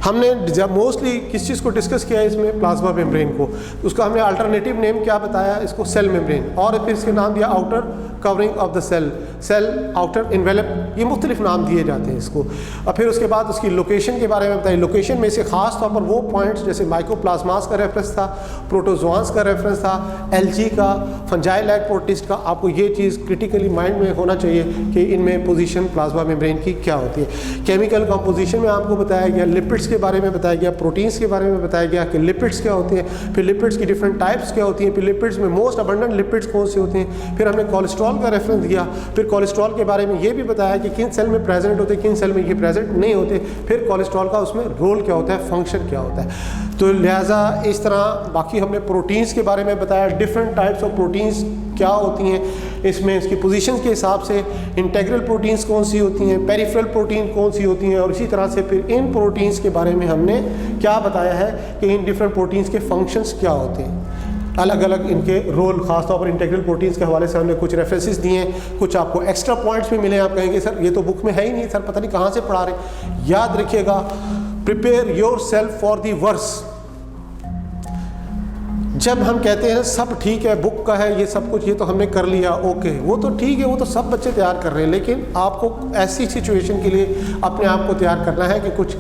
हमने जब मोस्टली किस चीज़ को डिस्कस किया है इसमें, प्लाज्मा मेम्ब्रेन को, उसका हमने अल्टरनेटिव नेम क्या बताया, इसको सेल मेम्ब्रेन, और फिर इसके नाम दिया outer covering of the cell, cell outer envelope, ये मुख्तलिफ नाम दिए जाते हैं इसको। और फिर उसके बाद उसकी लोकेशन के बारे में बताइए। लोकेशन में से खास तौर पर वो पॉइंट्स जैसे माइकोप्लाज्मास का रेफरेंस था, प्रोटोजोआंस का रेफरेंस था, एल्गी का, फंजाई लाइक प्रोटिस्ट का, आपको ये चीज़ क्रिटिकली माइंड में होना चाहिए कि इनमें पोजीशन प्लाज्मा मेम्ब्रेन की क्या होती है। केमिकल कंपोजिशन में आपको बताया गया, लिपिड्स के बारे में बताया गया, प्रोटीन्स के बारे में बताया गया कि लिपिड्स क्या होते हैं, फिर लिपिड्स की डिफरेंट टाइप्स क्या होती हैं, फिर लिपिड्स में मोस्ट अबंडेंट लिपिड्स कौन से होते हैं, फिर हमने कोलेस्ट्रॉल का रेफरेंस दिया, फिर कोलेस्ट्रॉल के बारे में ये भी बताया कि किन सेल में प्रेजेंट होते हैं, किन सेल में ये प्रेजेंट नहीं होते, फिर कोलेस्ट्रॉल का उसमें रोल क्या होता है, फंक्शन क्या होता है। तो लिहाजा इस तरह बाकी हमने प्रोटीन्स के बारे में बताया, डिफरेंट टाइप्स ऑफ प्रोटीन्स क्या होती हैं, इसमें इसकी पोजीशन के हिसाब से इंटेग्रल प्रोटीन्स कौन सी होती हैं, पेरिफेरल प्रोटीन कौन सी होती हैं, और इसी तरह से फिर इन प्रोटीन्स के बारे में हमने क्या बताया है कि इन डिफरेंट प्रोटीन्स के फंक्शंस क्या होते हैं, अलग अलग इनके रोल, खासतौर पर इंटेग्रल प्रोटीन्स के हवाले से हमने कुछ रेफरेंसेस दिए हैं, कुछ आपको एक्स्ट्रा पॉइंट्स भी मिले। आप कहेंगे सर ये तो बुक में है ही नहीं, सर पता नहीं कहाँ से पढ़ा रहे। याद रखिएगा, prepare your self for the worse. जब हम कहते हैं सब ठीक है, बुक का है ये सब कुछ, ये तो हमने कर लिया, ओके, वो तो ठीक है, वो तो सब बच्चे तैयार कर रहे हैं, लेकिन आपको ऐसी सिचुएशन के लिए अपने आप को तैयार करना है कि कुछ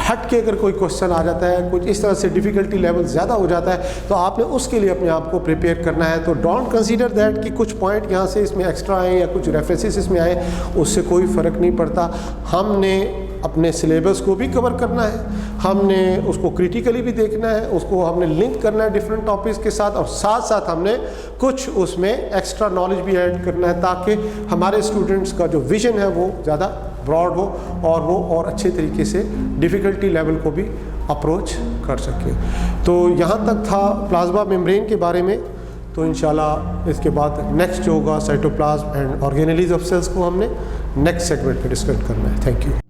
हट के अगर कोई क्वेश्चन आ जाता है, कुछ इस तरह से डिफ़िकल्टी लेवल ज़्यादा हो जाता है, तो आपने उसके लिए अपने आप को प्रिपेयर करना है। तो डोंट कंसीडर दैट कि कुछ पॉइंट यहाँ से इसमें एक्स्ट्रा आए या कुछ रेफरेंसेस इसमें आए, उससे कोई फ़र्क नहीं पड़ता। हमने अपने सिलेबस को भी कवर करना है, हमने उसको क्रिटिकली भी देखना है, उसको हमने लिंक करना है डिफरेंट टॉपिक्स के साथ, और साथ साथ हमने कुछ उसमें एक्स्ट्रा नॉलेज भी ऐड करना है ताकि हमारे स्टूडेंट्स का जो विज़न है वो ज़्यादा ब्रॉड हो और वो और अच्छे तरीके से डिफ़िकल्टी लेवल को भी अप्रोच कर सके। तो यहाँ तक था प्लाज्मा मेम्ब्रेन के बारे में। तो इंशाल्लाह इसके बाद नेक्स्ट जो होगा cytoplasm and organelles of cells को हमने नेक्स्ट सेगमेंट में डिस्कस करना है। Thank you.